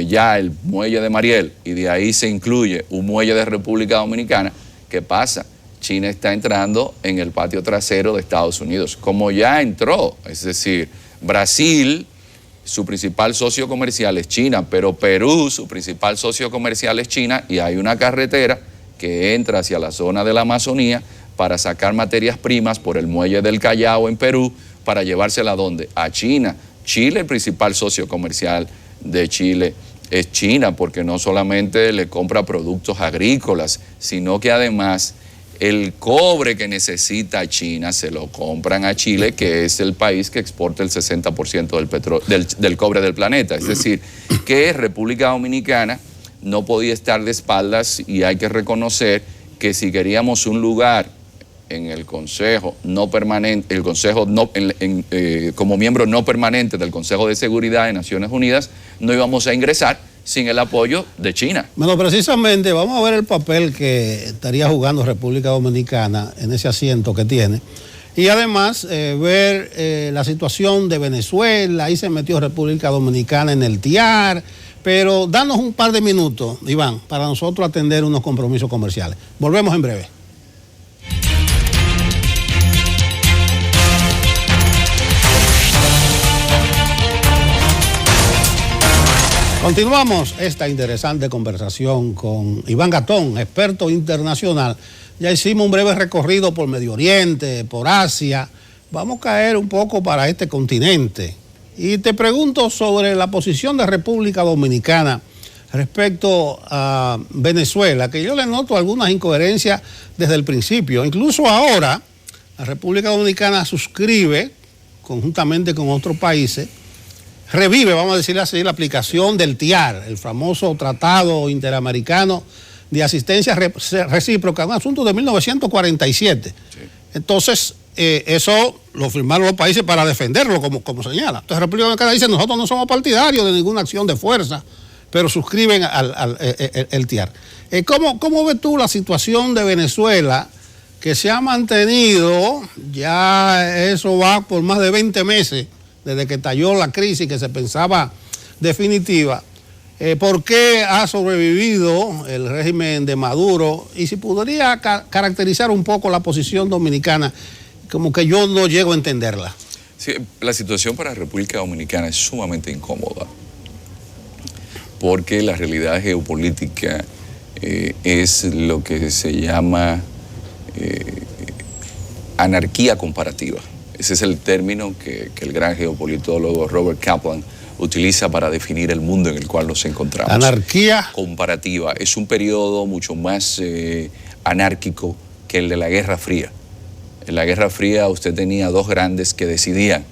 ya el muelle de Mariel y de ahí se incluye un muelle de República Dominicana, ¿qué pasa? China está entrando en el patio trasero de Estados Unidos, como ya entró, es decir, Brasil, su principal socio comercial es China, pero Perú, su principal socio comercial es China, y hay una carretera que entra hacia la zona de la Amazonía para sacar materias primas por el muelle del Callao en Perú, para llevársela ¿a dónde? A China. Chile, el principal socio comercial de Chile es China, porque no solamente le compra productos agrícolas, sino que además el cobre que necesita China se lo compran a Chile, que es el país que exporta el 60% del cobre del planeta. Es decir, que República Dominicana no podía estar de espaldas, y hay que reconocer que si queríamos un lugar en el Consejo no permanente, el Consejo no, como miembro no permanente del Consejo de Seguridad de Naciones Unidas, no íbamos a ingresar sin el apoyo de China. Bueno, precisamente vamos a ver el papel que estaría jugando República Dominicana en ese asiento que tiene. Y además ver la situación de Venezuela. Ahí se metió República Dominicana en el TIAR. Pero danos un par de minutos, Iván, para nosotros atender unos compromisos comerciales. Volvemos en breve. Continuamos esta interesante conversación con Iván Gatón, experto internacional. Ya hicimos un breve recorrido por Medio Oriente, por Asia. Vamos a caer un poco para este continente. Y te pregunto sobre la posición de República Dominicana respecto a Venezuela, que yo le noto algunas incoherencias desde el principio. Incluso ahora, la República Dominicana suscribe, conjuntamente con otros países, revive, vamos a decirle así, la aplicación del TIAR, el famoso Tratado Interamericano de Asistencia Recíproca, un asunto de 1947. Sí. Entonces, eso lo firmaron los países para defenderlo, como señala. Entonces, República Dominicana dice, nosotros no somos partidarios de ninguna acción de fuerza, pero suscriben el TIAR. ¿Cómo ves tú la situación de Venezuela, que se ha mantenido, ya eso va por más de 20 meses, desde que estalló la crisis que se pensaba definitiva? ¿Por qué ha sobrevivido el régimen de Maduro? Y si podría caracterizar un poco la posición dominicana, como que yo no llego a entenderla. Sí, la situación para la República Dominicana es sumamente incómoda, porque la realidad geopolítica es lo que se llama anarquía comparativa. Ese es el término que el gran geopolitólogo Robert Kaplan utiliza para definir el mundo en el cual nos encontramos. Anarquía comparativa. Es un periodo mucho más anárquico que el de la Guerra Fría. En la Guerra Fría usted tenía dos grandes que decidían,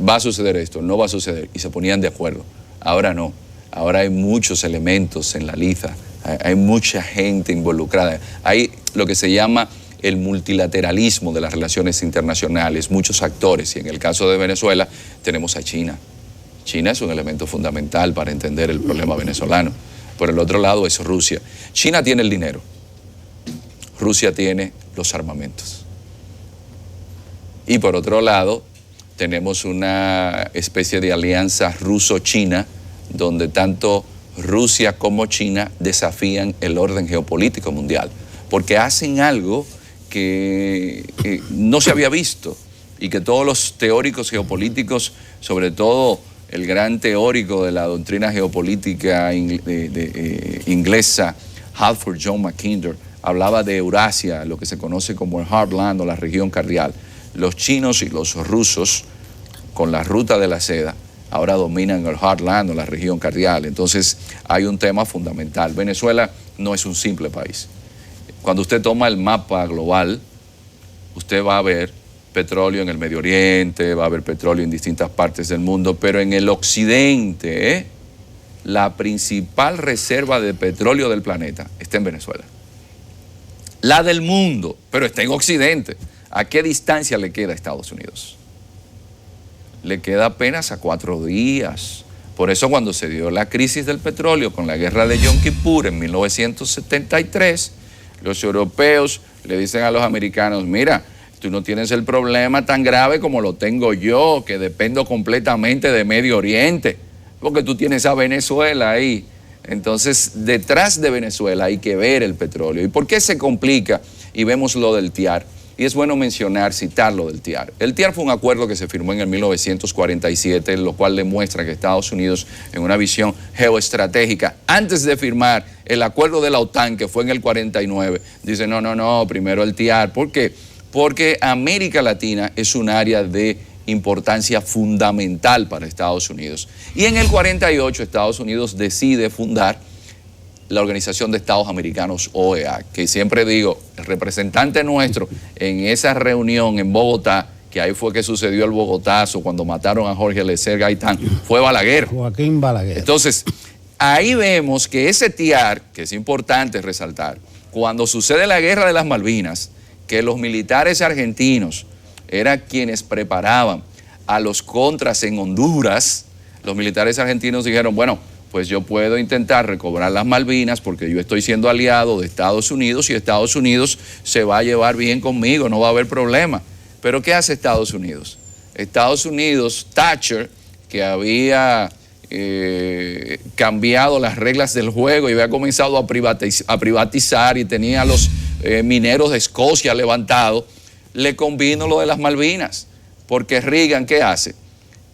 va a suceder esto, no va a suceder, y se ponían de acuerdo. Ahora no. Ahora hay muchos elementos en la liza, hay mucha gente involucrada. Hay lo que se llama el multilateralismo de las relaciones internacionales, muchos actores, y en el caso de Venezuela tenemos a China. China es un elemento fundamental para entender el problema venezolano. Por el otro lado es Rusia. China tiene el dinero, Rusia tiene los armamentos. Y por otro lado tenemos una especie de alianza ruso-china, donde tanto Rusia como China desafían el orden geopolítico mundial, porque hacen algo que no se había visto y que todos los teóricos geopolíticos, sobre todo el gran teórico de la doctrina geopolítica inglesa, Halford John Mackinder, hablaba de Eurasia, lo que se conoce como el Heartland o la región cardial. Los chinos y los rusos, con la ruta de la seda, ahora dominan el Heartland o la región cardial. Entonces hay un tema fundamental. Venezuela no es un simple país. Cuando usted toma el mapa global, usted va a ver petróleo en el Medio Oriente, va a haber petróleo en distintas partes del mundo, pero en el occidente, la principal reserva de petróleo del planeta está en Venezuela. La del mundo, pero está en occidente. ¿A qué distancia le queda a Estados Unidos? Le queda apenas a 4 días. Por eso cuando se dio la crisis del petróleo con la guerra de Yom Kippur en 1973, los europeos le dicen a los americanos, mira, tú no tienes el problema tan grave como lo tengo yo, que dependo completamente de Medio Oriente, porque tú tienes a Venezuela ahí. Entonces, detrás de Venezuela hay que ver el petróleo. ¿Y por qué se complica? Y vemos lo del TIAR. Y es bueno citar lo del TIAR. El TIAR fue un acuerdo que se firmó en el 1947, lo cual demuestra que Estados Unidos, en una visión geoestratégica, antes de firmar el acuerdo de la OTAN, que fue en el 49, dice, no, primero el TIAR. ¿Por qué? Porque América Latina es un área de importancia fundamental para Estados Unidos. Y en el 48 Estados Unidos decide fundar la Organización de Estados Americanos, OEA, que siempre digo, el representante nuestro en esa reunión en Bogotá, que ahí fue que sucedió el Bogotazo cuando mataron a Jorge Eliezer Gaitán, fue Balaguer. Joaquín Balaguer. Entonces, ahí vemos que ese TIAR, que es importante resaltar, Cuando sucede la guerra de las Malvinas, que los militares argentinos eran quienes preparaban a los contras en Honduras, los militares argentinos dijeron, bueno, pues yo puedo intentar recobrar las Malvinas porque yo estoy siendo aliado de Estados Unidos y Estados Unidos se va a llevar bien conmigo, no va a haber problema. Pero ¿qué hace Estados Unidos? Estados Unidos, Thatcher, que había cambiado las reglas del juego y había comenzado a privatizar y tenía a los mineros de Escocia levantados, le convino lo de las Malvinas, porque Reagan, ¿qué hace?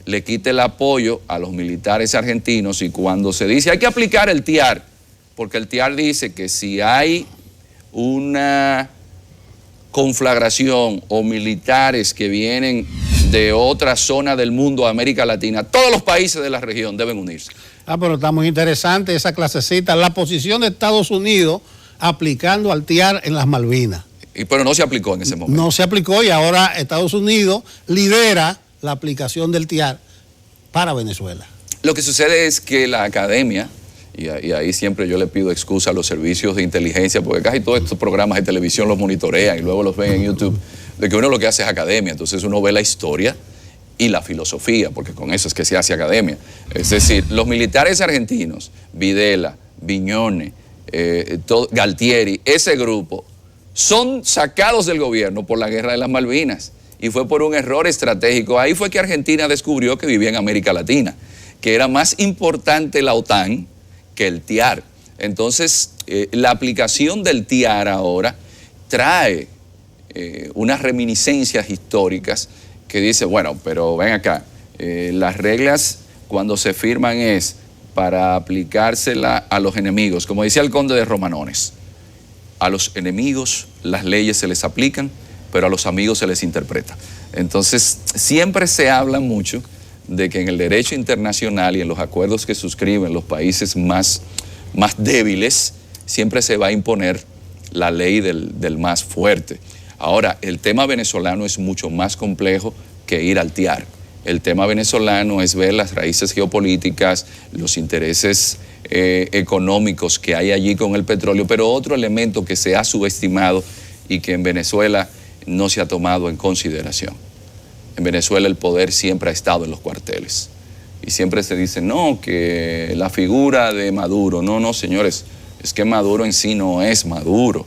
Le quita el apoyo a los militares argentinos y cuando se dice hay que aplicar el TIAR, porque el TIAR dice que si hay una conflagración o militares que vienen de otra zona del mundo, América Latina, todos los países de la región deben unirse. Pero está muy interesante esa clasecita, la posición de Estados Unidos aplicando al TIAR en las Malvinas. Pero no se aplicó en ese momento. No se aplicó y ahora Estados Unidos lidera la aplicación del TIAR para Venezuela. Lo que sucede es que la academia, y ahí siempre yo le pido excusa a los servicios de inteligencia, porque casi todos estos programas de televisión los monitorean y luego los ven en YouTube, de que uno lo que hace es academia, entonces uno ve la historia y la filosofía, porque con eso es que se hace academia. Es decir, los militares argentinos, Videla, Viñone, Galtieri, ese grupo, son sacados del gobierno por la guerra de las Malvinas y fue por un error estratégico. Ahí fue que Argentina descubrió que vivía en América Latina, que era más importante la OTAN que el TIAR. Entonces, la aplicación del TIAR ahora trae unas reminiscencias históricas que dice, bueno, pero ven acá, las reglas cuando se firman es para aplicársela a los enemigos, como decía el conde de Romanones. A los enemigos las leyes se les aplican, pero a los amigos se les interpreta. Entonces, siempre se habla mucho de que en el derecho internacional y en los acuerdos que suscriben los países más débiles, siempre se va a imponer la ley del más fuerte. Ahora, el tema venezolano es mucho más complejo que ir al TIAR. El tema venezolano es ver las raíces geopolíticas, los intereses económicos que hay allí con el petróleo, pero otro elemento que se ha subestimado y que en Venezuela no se ha tomado en consideración. En Venezuela el poder siempre ha estado en los cuarteles y siempre se dice, no, que la figura de Maduro, no, señores, es que Maduro en sí no es Maduro.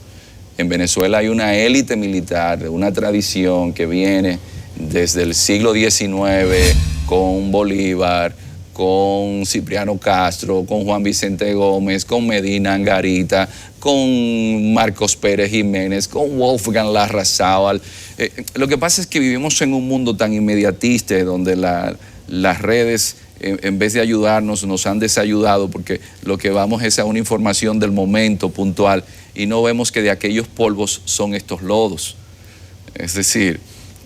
En Venezuela hay una élite militar de una tradición que viene desde el siglo XIX con Bolívar, con Cipriano Castro, con Juan Vicente Gómez, con Medina Angarita, con Marcos Pérez Jiménez, con Wolfgang Larrazábal. Lo que pasa es que vivimos en un mundo tan inmediatista donde las redes, en vez de ayudarnos, nos han desayudado porque lo que vamos es a una información del momento puntual y no vemos que de aquellos polvos son estos lodos. Es decir,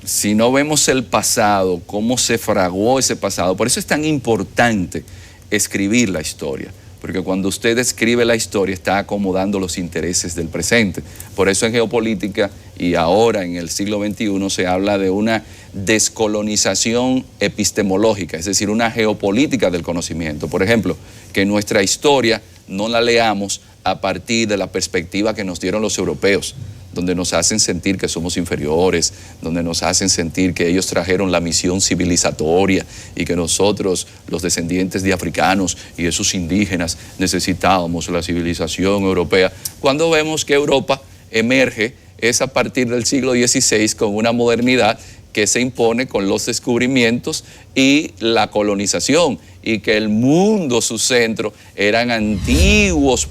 si no vemos el pasado, cómo se fraguó ese pasado, por eso es tan importante escribir la historia, porque cuando usted escribe la historia está acomodando los intereses del presente. Por eso en geopolítica y ahora en el siglo XXI se habla de una descolonización epistemológica, es decir, una geopolítica del conocimiento. Por ejemplo, que nuestra historia no la leamos a partir de la perspectiva que nos dieron los europeos, donde nos hacen sentir que somos inferiores, donde nos hacen sentir que ellos trajeron la misión civilizatoria y que nosotros, los descendientes de africanos y esos indígenas, necesitábamos la civilización europea. Cuando vemos que Europa emerge es a partir del siglo XVI con una modernidad que se impone con los descubrimientos y la colonización, y que el mundo, su centro, eran antiguos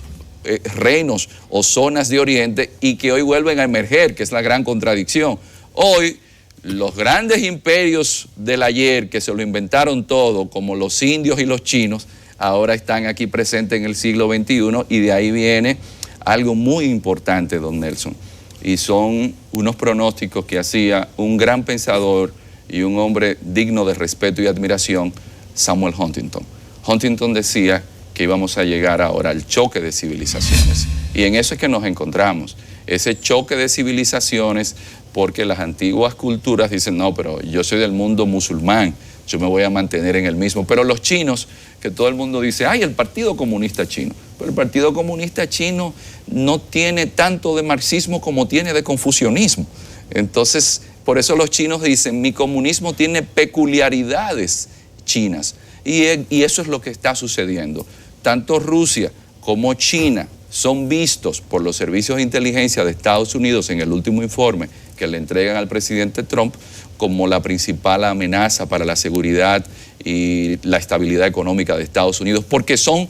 reinos o zonas de Oriente y que hoy vuelven a emerger, que es la gran contradicción. Hoy, los grandes imperios del ayer, que se lo inventaron todo, como los indios y los chinos, ahora están aquí presentes en el siglo XXI y de ahí viene algo muy importante, don Nelson, y son unos pronósticos que hacía un gran pensador y un hombre digno de respeto y admiración, Samuel Huntington. Huntington decía que íbamos a llegar ahora al choque de civilizaciones. Y en eso es que nos encontramos, ese choque de civilizaciones, porque las antiguas culturas dicen, no, pero yo soy del mundo musulmán, yo me voy a mantener en el mismo. Pero los chinos, que todo el mundo dice, ay, el Partido Comunista Chino. Pero el Partido Comunista Chino no tiene tanto de marxismo como tiene de confucianismo. Entonces, por eso los chinos dicen, mi comunismo tiene peculiaridades chinas. Y eso es lo que está sucediendo. Tanto Rusia como China son vistos por los servicios de inteligencia de Estados Unidos en el último informe que le entregan al presidente Trump como la principal amenaza para la seguridad y la estabilidad económica de Estados Unidos, porque son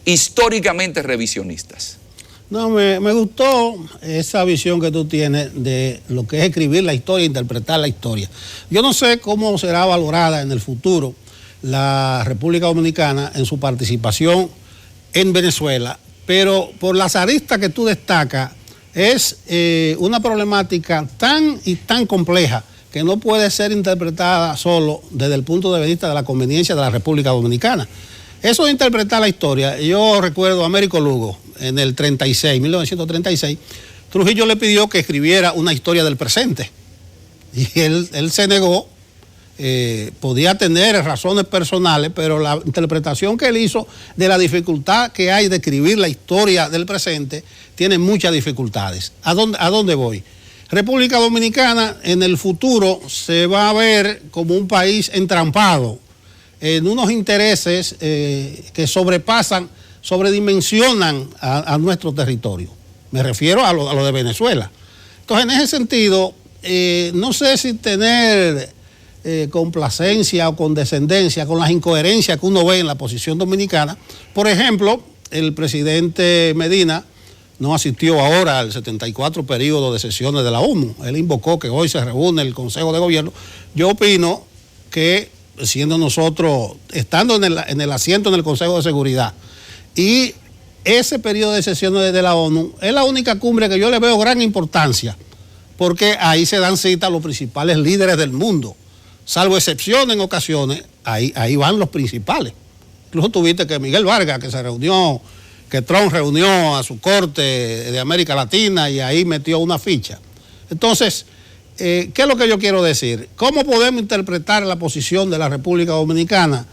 históricamente revisionistas. No, me gustó esa visión que tú tienes de lo que es escribir la historia, interpretar la historia. Yo no sé cómo será valorada en el futuro la República Dominicana en su participación en Venezuela, pero por las aristas que tú destacas, es una problemática tan y tan compleja que no puede ser interpretada solo desde el punto de vista de la conveniencia de la República Dominicana. Eso de interpretar la historia, yo recuerdo a Américo Lugo en el 1936, Trujillo le pidió que escribiera una historia del presente y él se negó. Podía tener razones personales, pero la interpretación que él hizo de la dificultad que hay de escribir la historia del presente tiene muchas dificultades. ¿A dónde voy? República Dominicana en el futuro se va a ver como un país entrampado en unos intereses que sobredimensionan a nuestro territorio. Me refiero a lo de Venezuela. Entonces, en ese sentido, no sé si tener complacencia o condescendencia con las incoherencias que uno ve en la posición dominicana. Por ejemplo, el presidente Medina no asistió ahora al 74 periodo de sesiones de la ONU. Él invocó que hoy se reúne el Consejo de Gobierno. Yo opino que, siendo nosotros, estando en el asiento en el Consejo de Seguridad, y ese periodo de sesiones de la ONU es la única cumbre que yo le veo gran importancia, porque ahí se dan cita a los principales líderes del mundo. Salvo excepción en ocasiones, ahí van los principales. Incluso tuviste que Miguel Vargas, que Trump reunió a su corte de América Latina y ahí metió una ficha. Entonces, ¿qué es lo que yo quiero decir? ¿Cómo podemos interpretar la posición de la República Dominicana?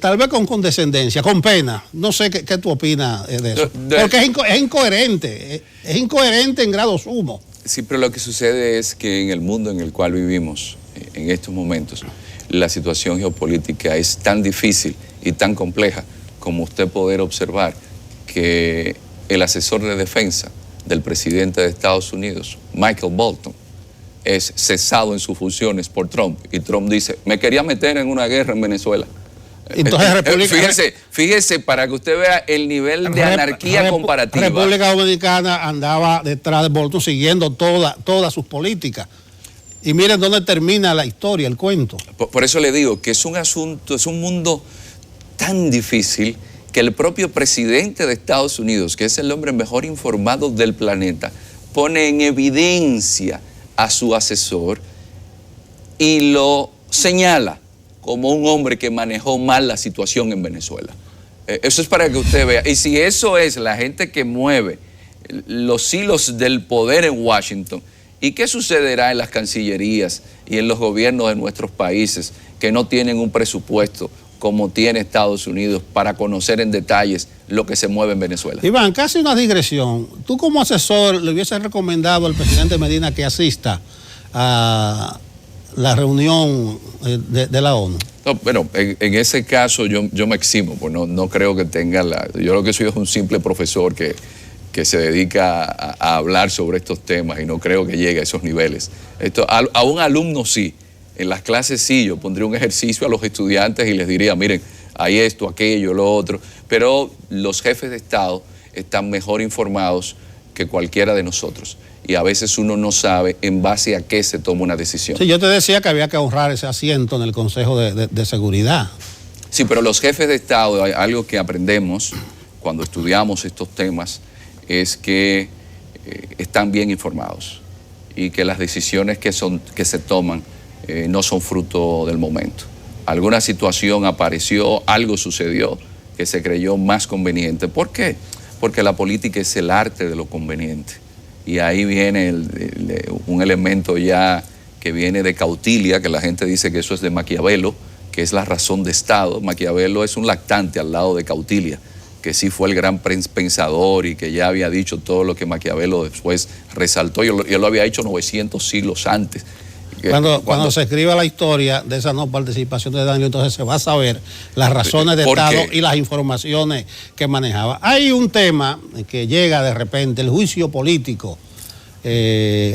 Tal vez con condescendencia, con pena. No sé qué tú opinas de eso. Porque es incoherente. Es incoherente en grado sumo. Sí, pero lo que sucede es que en el mundo en el cual vivimos, en estos momentos, la situación geopolítica es tan difícil y tan compleja como usted poder observar que el asesor de defensa del presidente de Estados Unidos, Michael Bolton, es cesado en sus funciones por Trump. Y Trump dice, me quería meter en una guerra en Venezuela. Entonces, fíjese para que usted vea el nivel de anarquía comparativa. República Dominicana andaba detrás de Bolton siguiendo todas sus políticas. Y miren dónde termina la historia, el cuento. Por eso le digo que es un asunto, es un mundo tan difícil que el propio presidente de Estados Unidos, que es el hombre mejor informado del planeta, pone en evidencia a su asesor y lo señala como un hombre que manejó mal la situación en Venezuela. Eso es para que usted vea. Y si eso es la gente que mueve los hilos del poder en Washington, ¿y qué sucederá en las cancillerías y en los gobiernos de nuestros países que no tienen un presupuesto como tiene Estados Unidos para conocer en detalles lo que se mueve en Venezuela? Iván, casi una digresión. ¿Tú como asesor le hubieses recomendado al presidente Medina que asista a la reunión de la ONU? No, bueno, en ese caso yo me eximo, pues no creo que tenga yo lo que soy es un simple profesor que se dedica a hablar sobre estos temas y no creo que llegue a esos niveles. A un alumno sí, en las clases sí, yo pondría un ejercicio a los estudiantes y les diría, miren, hay esto, aquello, lo otro, pero los jefes de Estado están mejor informados que cualquiera de nosotros y a veces uno no sabe en base a qué se toma una decisión. Sí, yo te decía que había que honrar ese asiento en el Consejo de Seguridad. Sí, pero los jefes de Estado, algo que aprendemos cuando estudiamos estos temas, es que están bien informados y que las decisiones que se toman no son fruto del momento. Alguna situación apareció, algo sucedió que se creyó más conveniente. ¿Por qué? Porque la política es el arte de lo conveniente. Y ahí viene un elemento ya que viene de Cautilia, que la gente dice que eso es de Maquiavelo, que es la razón de Estado. Maquiavelo es un lactante al lado de Cautilia, que sí fue el gran pensador y que ya había dicho todo lo que Maquiavelo después resaltó, y él lo había hecho 900 siglos antes. Cuando se escriba la historia de esa no participación de Danilo, entonces se va a saber las razones de Estado y las informaciones que manejaba. Hay un tema que llega de repente, el juicio político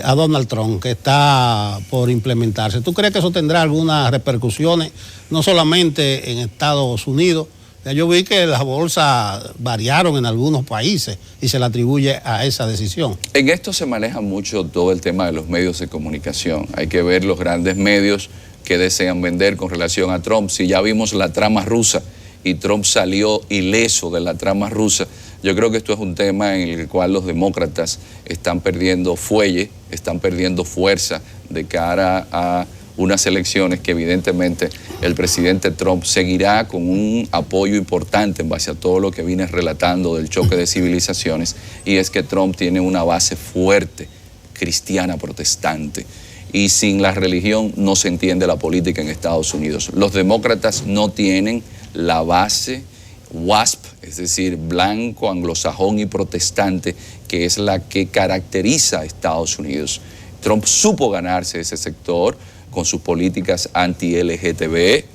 a Donald Trump, que está por implementarse. ¿Tú crees que eso tendrá algunas repercusiones, no solamente en Estados Unidos? Ya yo vi que las bolsas variaron en algunos países y se le atribuye a esa decisión. En esto se maneja mucho todo el tema de los medios de comunicación. Hay que ver los grandes medios que desean vender con relación a Trump. Si ya vimos la trama rusa y Trump salió ileso de la trama rusa, yo creo que esto es un tema en el cual los demócratas están perdiendo fuelle, están perdiendo fuerza de cara a unas elecciones que evidentemente el presidente Trump seguirá con un apoyo importante en base a todo lo que vine relatando del choque de civilizaciones, y es que Trump tiene una base fuerte, cristiana protestante, y sin la religión no se entiende la política en Estados Unidos. Los demócratas no tienen la base WASP, es decir, blanco, anglosajón y protestante, que es la que caracteriza a Estados Unidos. Trump supo ganarse ese sector con sus políticas anti-LGTB,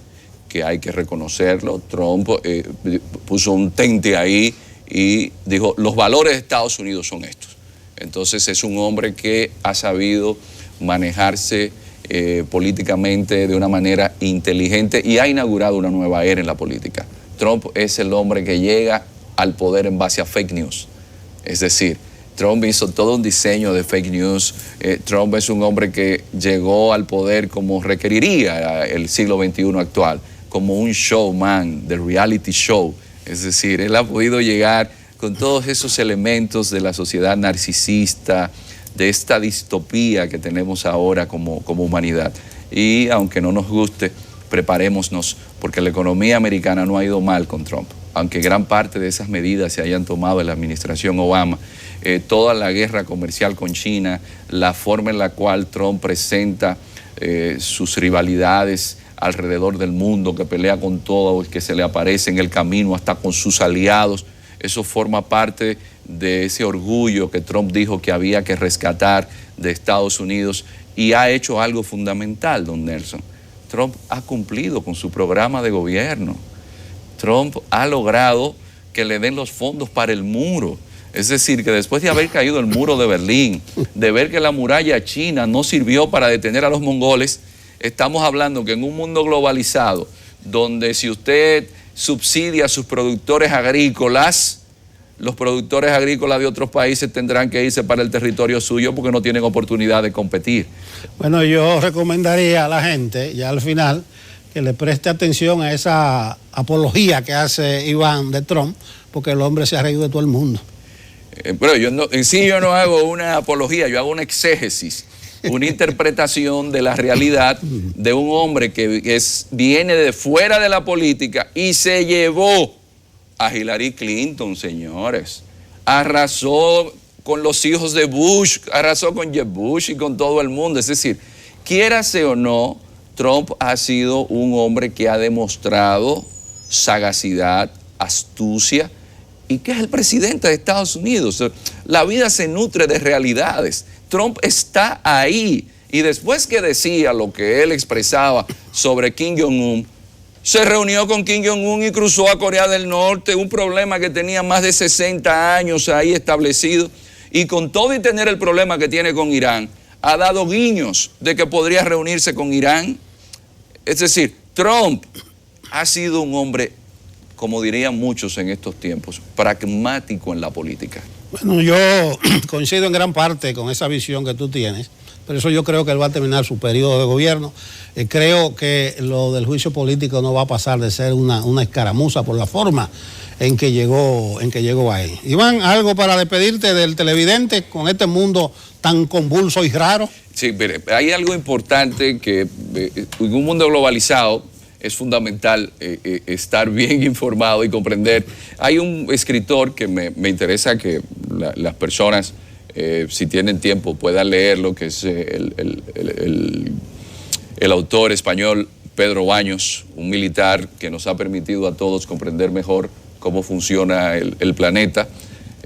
que hay que reconocerlo. Trump puso un tente ahí y dijo, los valores de Estados Unidos son estos. Entonces es un hombre que ha sabido manejarse políticamente de una manera inteligente y ha inaugurado una nueva era en la política. Trump es el hombre que llega al poder en base a fake news. Es decir, Trump hizo todo un diseño de fake news. Trump es un hombre que llegó al poder como requeriría el siglo XXI actual, como un showman, de reality show. Es decir, él ha podido llegar con todos esos elementos de la sociedad narcisista, de esta distopía que tenemos ahora como humanidad. Y aunque no nos guste, preparémonos, porque la economía americana no ha ido mal con Trump. Aunque gran parte de esas medidas se hayan tomado en la administración Obama, toda la guerra comercial con China, la forma en la cual Trump presenta sus rivalidades alrededor del mundo, que pelea con todo el que se le aparece en el camino, hasta con sus aliados, eso forma parte de ese orgullo que Trump dijo que había que rescatar de Estados Unidos, y ha hecho algo fundamental, don Nelson. Trump ha cumplido con su programa de gobierno. Trump ha logrado que le den los fondos para el muro. Es decir, que después de haber caído el muro de Berlín, de ver que la muralla china no sirvió para detener a los mongoles, estamos hablando que en un mundo globalizado, donde si usted subsidia a sus productores agrícolas, los productores agrícolas de otros países tendrán que irse para el territorio suyo porque no tienen oportunidad de competir. Bueno, yo recomendaría a la gente, ya al final, que le preste atención a esa apología que hace Iván de Trump, porque el hombre se ha reído de todo el mundo. Pero yo no, en sí yo no hago una apología, yo hago una exégesis, una interpretación de la realidad de un hombre que viene de fuera de la política y se llevó a Hillary Clinton, señores. Arrasó con los hijos de Bush, arrasó con Jeb Bush y con todo el mundo. Es decir, quiérase o no, Trump ha sido un hombre que ha demostrado sagacidad, astucia, y que es el presidente de Estados Unidos. La vida se nutre de realidades. Trump está ahí. Y después que decía lo que él expresaba sobre Kim Jong-un, se reunió con Kim Jong-un y cruzó a Corea del Norte, un problema que tenía más de 60 años ahí establecido. Y con todo y tener el problema que tiene con Irán, ha dado guiños de que podría reunirse con Irán. Es decir, Trump ha sido un hombre, como dirían muchos en estos tiempos, pragmático en la política. Bueno, yo coincido en gran parte con esa visión que tú tienes, pero eso yo creo que él va a terminar su periodo de gobierno. Creo que lo del juicio político no va a pasar de ser una escaramuza por la forma en que llegó ahí. Iván, ¿algo para despedirte del televidente con este mundo tan convulso y raro? Sí, mire, hay algo importante que en un mundo globalizado es fundamental estar bien informado y comprender. Hay un escritor que me interesa que las personas, si tienen tiempo, puedan leerlo, que es el autor español Pedro Baños, un militar que nos ha permitido a todos comprender mejor cómo funciona el planeta.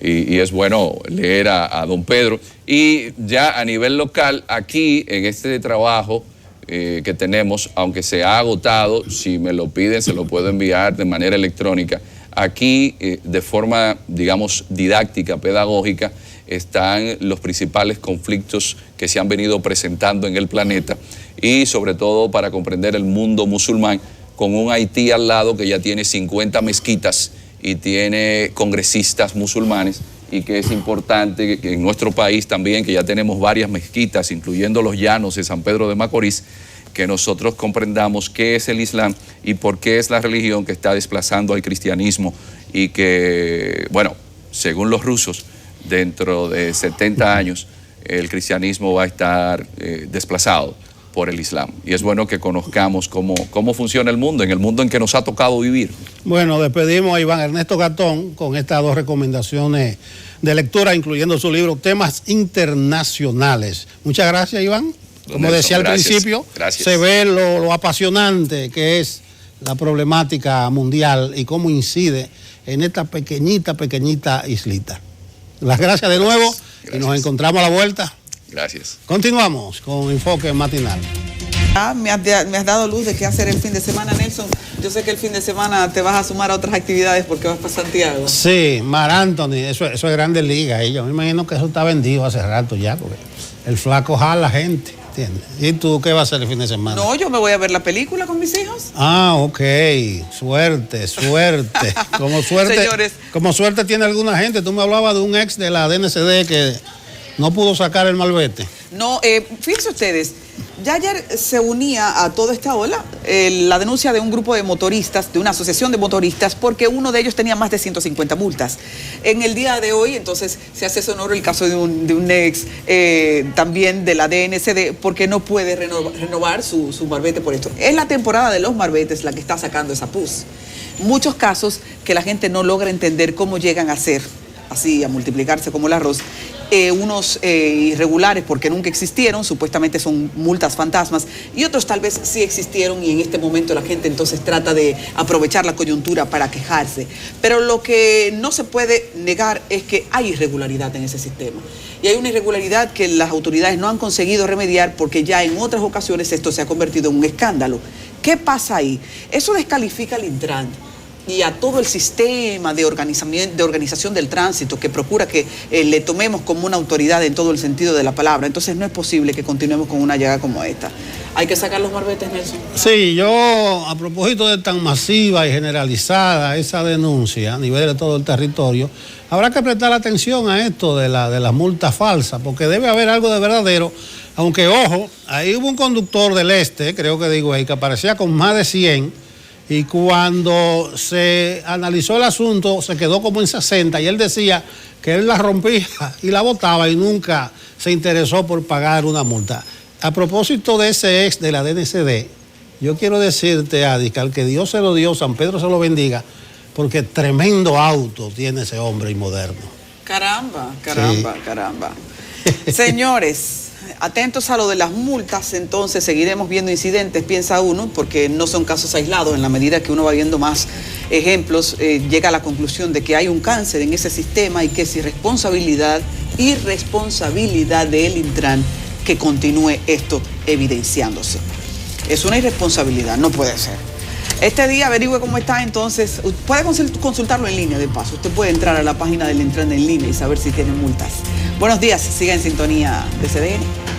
Y es bueno leer a don Pedro. Y ya a nivel local, aquí en este trabajo que tenemos, aunque se ha agotado, si me lo piden se lo puedo enviar de manera electrónica. Aquí de forma, digamos, didáctica, pedagógica, están los principales conflictos que se han venido presentando en el planeta y sobre todo para comprender el mundo musulmán, con un Haití al lado que ya tiene 50 mezquitas y tiene congresistas musulmanes, y que es importante que en nuestro país también, que ya tenemos varias mezquitas, incluyendo los llanos de San Pedro de Macorís, que nosotros comprendamos qué es el Islam y por qué es la religión que está desplazando al cristianismo y que, bueno, según los rusos, dentro de 70 años el cristianismo va a estar desplazado por el Islam. Y es bueno que conozcamos cómo funciona el mundo en que nos ha tocado vivir. Bueno, despedimos a Iván Ernesto Gatón con estas 2 recomendaciones de lectura, incluyendo su libro Temas Internacionales. Muchas gracias, Iván. Como decía al principio, se ve lo apasionante que es la problemática mundial y cómo incide en esta pequeñita islita. Las gracias de nuevo y nos encontramos a la vuelta. Gracias. Continuamos con Enfoque Matinal. Me has dado luz de qué hacer el fin de semana, Nelson. Yo sé que el fin de semana te vas a sumar a otras actividades porque vas para Santiago. Sí, Mar Anthony, eso es Grandes Ligas. Yo me imagino que eso está vendido hace rato ya, porque el flaco jala la gente, ¿entiendes? ¿Y tú qué vas a hacer el fin de semana? No, yo me voy a ver la película con mis hijos. Ah, ok. Suerte. Señores. Como suerte tiene alguna gente. Tú me hablabas de un ex de la DNCD que no pudo sacar el malvete. No, fíjense ustedes, ya ayer se unía a toda esta ola la denuncia de un grupo de motoristas, de una asociación de motoristas, porque uno de ellos tenía más de 150 multas. En el día de hoy, entonces, se hace sonoro el caso de un ex también de la DNCD, porque no puede renovar su marbete por esto. Es la temporada de los marbetes la que está sacando esa pus. Muchos casos que la gente no logra entender cómo llegan a ser, así, a multiplicarse como el arroz. Unos irregulares porque nunca existieron, supuestamente son multas fantasmas, y otros tal vez sí existieron y en este momento la gente entonces trata de aprovechar la coyuntura para quejarse. Pero lo que no se puede negar es que hay irregularidad en ese sistema. Y hay una irregularidad que las autoridades no han conseguido remediar porque ya en otras ocasiones esto se ha convertido en un escándalo. ¿Qué pasa ahí? Eso descalifica al Intran y a todo el sistema de organización del tránsito que procura que le tomemos como una autoridad en todo el sentido de la palabra. Entonces no es posible que continuemos con una llaga como esta. Hay que sacar los marbetes, Nelson. Sí, yo a propósito de tan masiva y generalizada esa denuncia a nivel de todo el territorio, habrá que prestar atención a esto de las multas falsas, porque debe haber algo de verdadero. Aunque, ojo, ahí hubo un conductor del este, creo que digo ahí, que aparecía con más de 100, y cuando se analizó el asunto se quedó como en 60 y él decía que él la rompía y la botaba y nunca se interesó por pagar una multa. A propósito de ese ex de la DNCD, yo quiero decirte, Adical, que Dios se lo dio, San Pedro se lo bendiga, porque tremendo auto tiene ese hombre y moderno. Caramba. Sí. Señores, atentos a lo de las multas, entonces seguiremos viendo incidentes, piensa uno, porque no son casos aislados. En la medida que uno va viendo más ejemplos, llega a la conclusión de que hay un cáncer en ese sistema y que es irresponsabilidad del Intran que continúe esto evidenciándose. Es una irresponsabilidad, no puede ser. Este día averigüe cómo está, entonces, puede consultarlo en línea de paso. Usted puede entrar a la página del Intran en línea y saber si tiene multas. Buenos días, siga en sintonía de CDN.